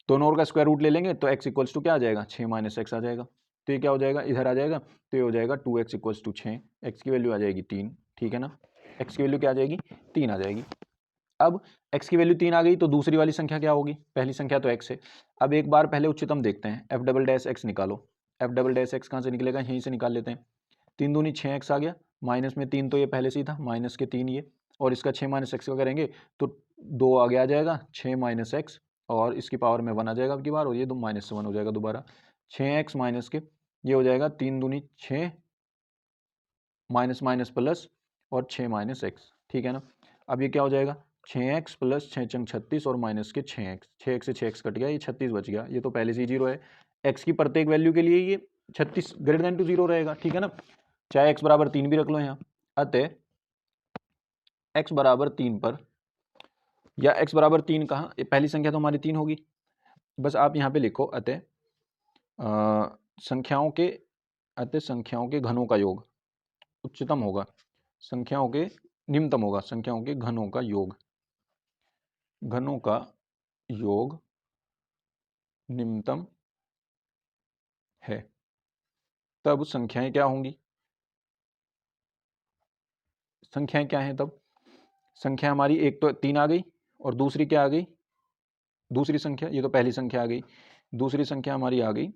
दोनों और का स्क्वायर रूट ले लेंगे तो x इक्वल्स टू क्या आ जाएगा 6 माइनस एक्स आ जाएगा। तो ये क्या हो जाएगा इधर आ जाएगा, तो ये हो जाएगा 2x इक्वल्स टू 6, एक्स की वैल्यू आ जाएगी 3, ठीक है ना। x की वैल्यू क्या आ जाएगी 3 आ जाएगी। अब x की वैल्यू 3 आ गई तो दूसरी वाली संख्या क्या होगी, पहली संख्या तो x है। अब एक बार पहले उच्चतम देखते हैं, एफ डबल डैश एक्स निकालो, एफ डबल डैश एक्स कहाँ से निकलेगा, यहीं से निकाल लेते हैं। 3 दूनी 6x आ गया, माइनस में 3 तो ये पहले से ही था, माइनस के 3 ये, और इसका 6 माइनस एक्स का करेंगे तो 2 आगे आ जाएगा 6 माइनस एक्स, और इसकी पावर में 1 आ जाएगा अब की बार, और ये 2 माइनस से 1 हो जाएगा दोबारा 6x माइनस के, ये हो जाएगा 3 दूनी 6 माइनस माइनस प्लस और 6 माइनस एक्स, ठीक है ना। अब ये क्या हो जाएगा 6x प्लस 6 चंग 36 और माइनस के 6x, 6x से 6x कट गया, ये 36 बच गया, ये तो पहले से ही 0 है। x की प्रत्येक वैल्यू के लिए ये 36 ग्रेटर देन टू 0 रहेगा, ठीक है ना। चाहे x बराबर 3 भी रख लो यहाँ। अतः x बराबर 3 पर, या x बराबर 3 कहाँ, पहली संख्या तो हमारी 3 होगी, बस आप यहाँ पे लिखो अतः संख्याओं के घनों का योग उच्चतम होगा, संख्याओं के निम्नतम होगा, संख्याओं के घनों का योग, घनों का योग निम्नतम है। तब संख्याएं क्या होंगी, संख्याएं क्या हैं तब, संख्या हमारी एक तो 3 आ गई और दूसरी क्या आ गई, दूसरी संख्या, ये तो पहली संख्या आ गई, दूसरी संख्या हमारी आ गई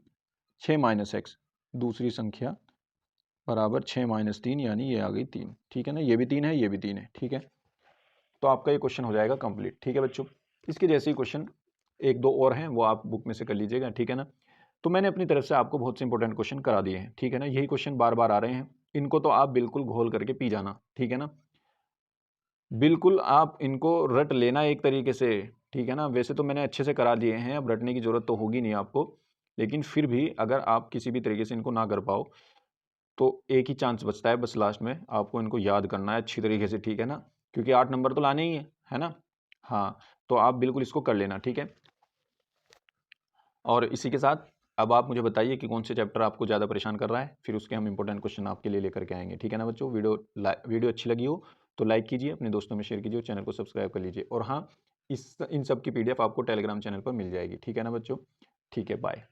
6 माइनस एक्स, दूसरी संख्या बराबर 6 माइनस 3 यानी ये आ गई 3, ठीक है ना। ये भी 3 है, ये भी 3 है, ठीक है। तो आपका ये क्वेश्चन हो जाएगा कंप्लीट, ठीक है बच्चों। इसके जैसे ही क्वेश्चन एक दो और हैं वो आप बुक में से कर लीजिएगा, ठीक है ना। तो मैंने अपनी तरफ से आपको बहुत से इंपॉर्टेंट क्वेश्चन करा दिए हैं, ठीक है ना। यही क्वेश्चन बार बार आ रहे हैं, इनको तो आप बिल्कुल घोल करके पी जाना, ठीक है ना। बिल्कुल आप इनको रट लेना एक तरीके से, ठीक है ना। वैसे तो मैंने अच्छे से करा दिए हैं, अब रटने की जरूरत तो होगी नहीं आपको, लेकिन फिर भी अगर आप किसी भी तरीके से इनको ना कर पाओ तो एक ही चांस बचता है बस, लास्ट में आपको इनको याद करना है अच्छी तरीके से, ठीक है ना, क्योंकि 8 नंबर तो लाने ही है ना। हाँ, तो आप बिल्कुल इसको कर लेना, ठीक है। और इसी के साथ अब आप मुझे बताइए कि कौन से चैप्टर आपको ज़्यादा परेशान कर रहा है, फिर उसके हम इंपॉर्टेंट क्वेश्चन आपके लिए लेकर के आएंगे, ठीक है ना बच्चों। वीडियो अच्छी लगी हो तो लाइक कीजिए, अपने दोस्तों में शेयर कीजिए और चैनल को सब्सक्राइब कर लीजिए। और हाँ, इन सब की PDF आपको टेलीग्राम चैनल पर मिल जाएगी, ठीक है ना बच्चों। ठीक है, बाय।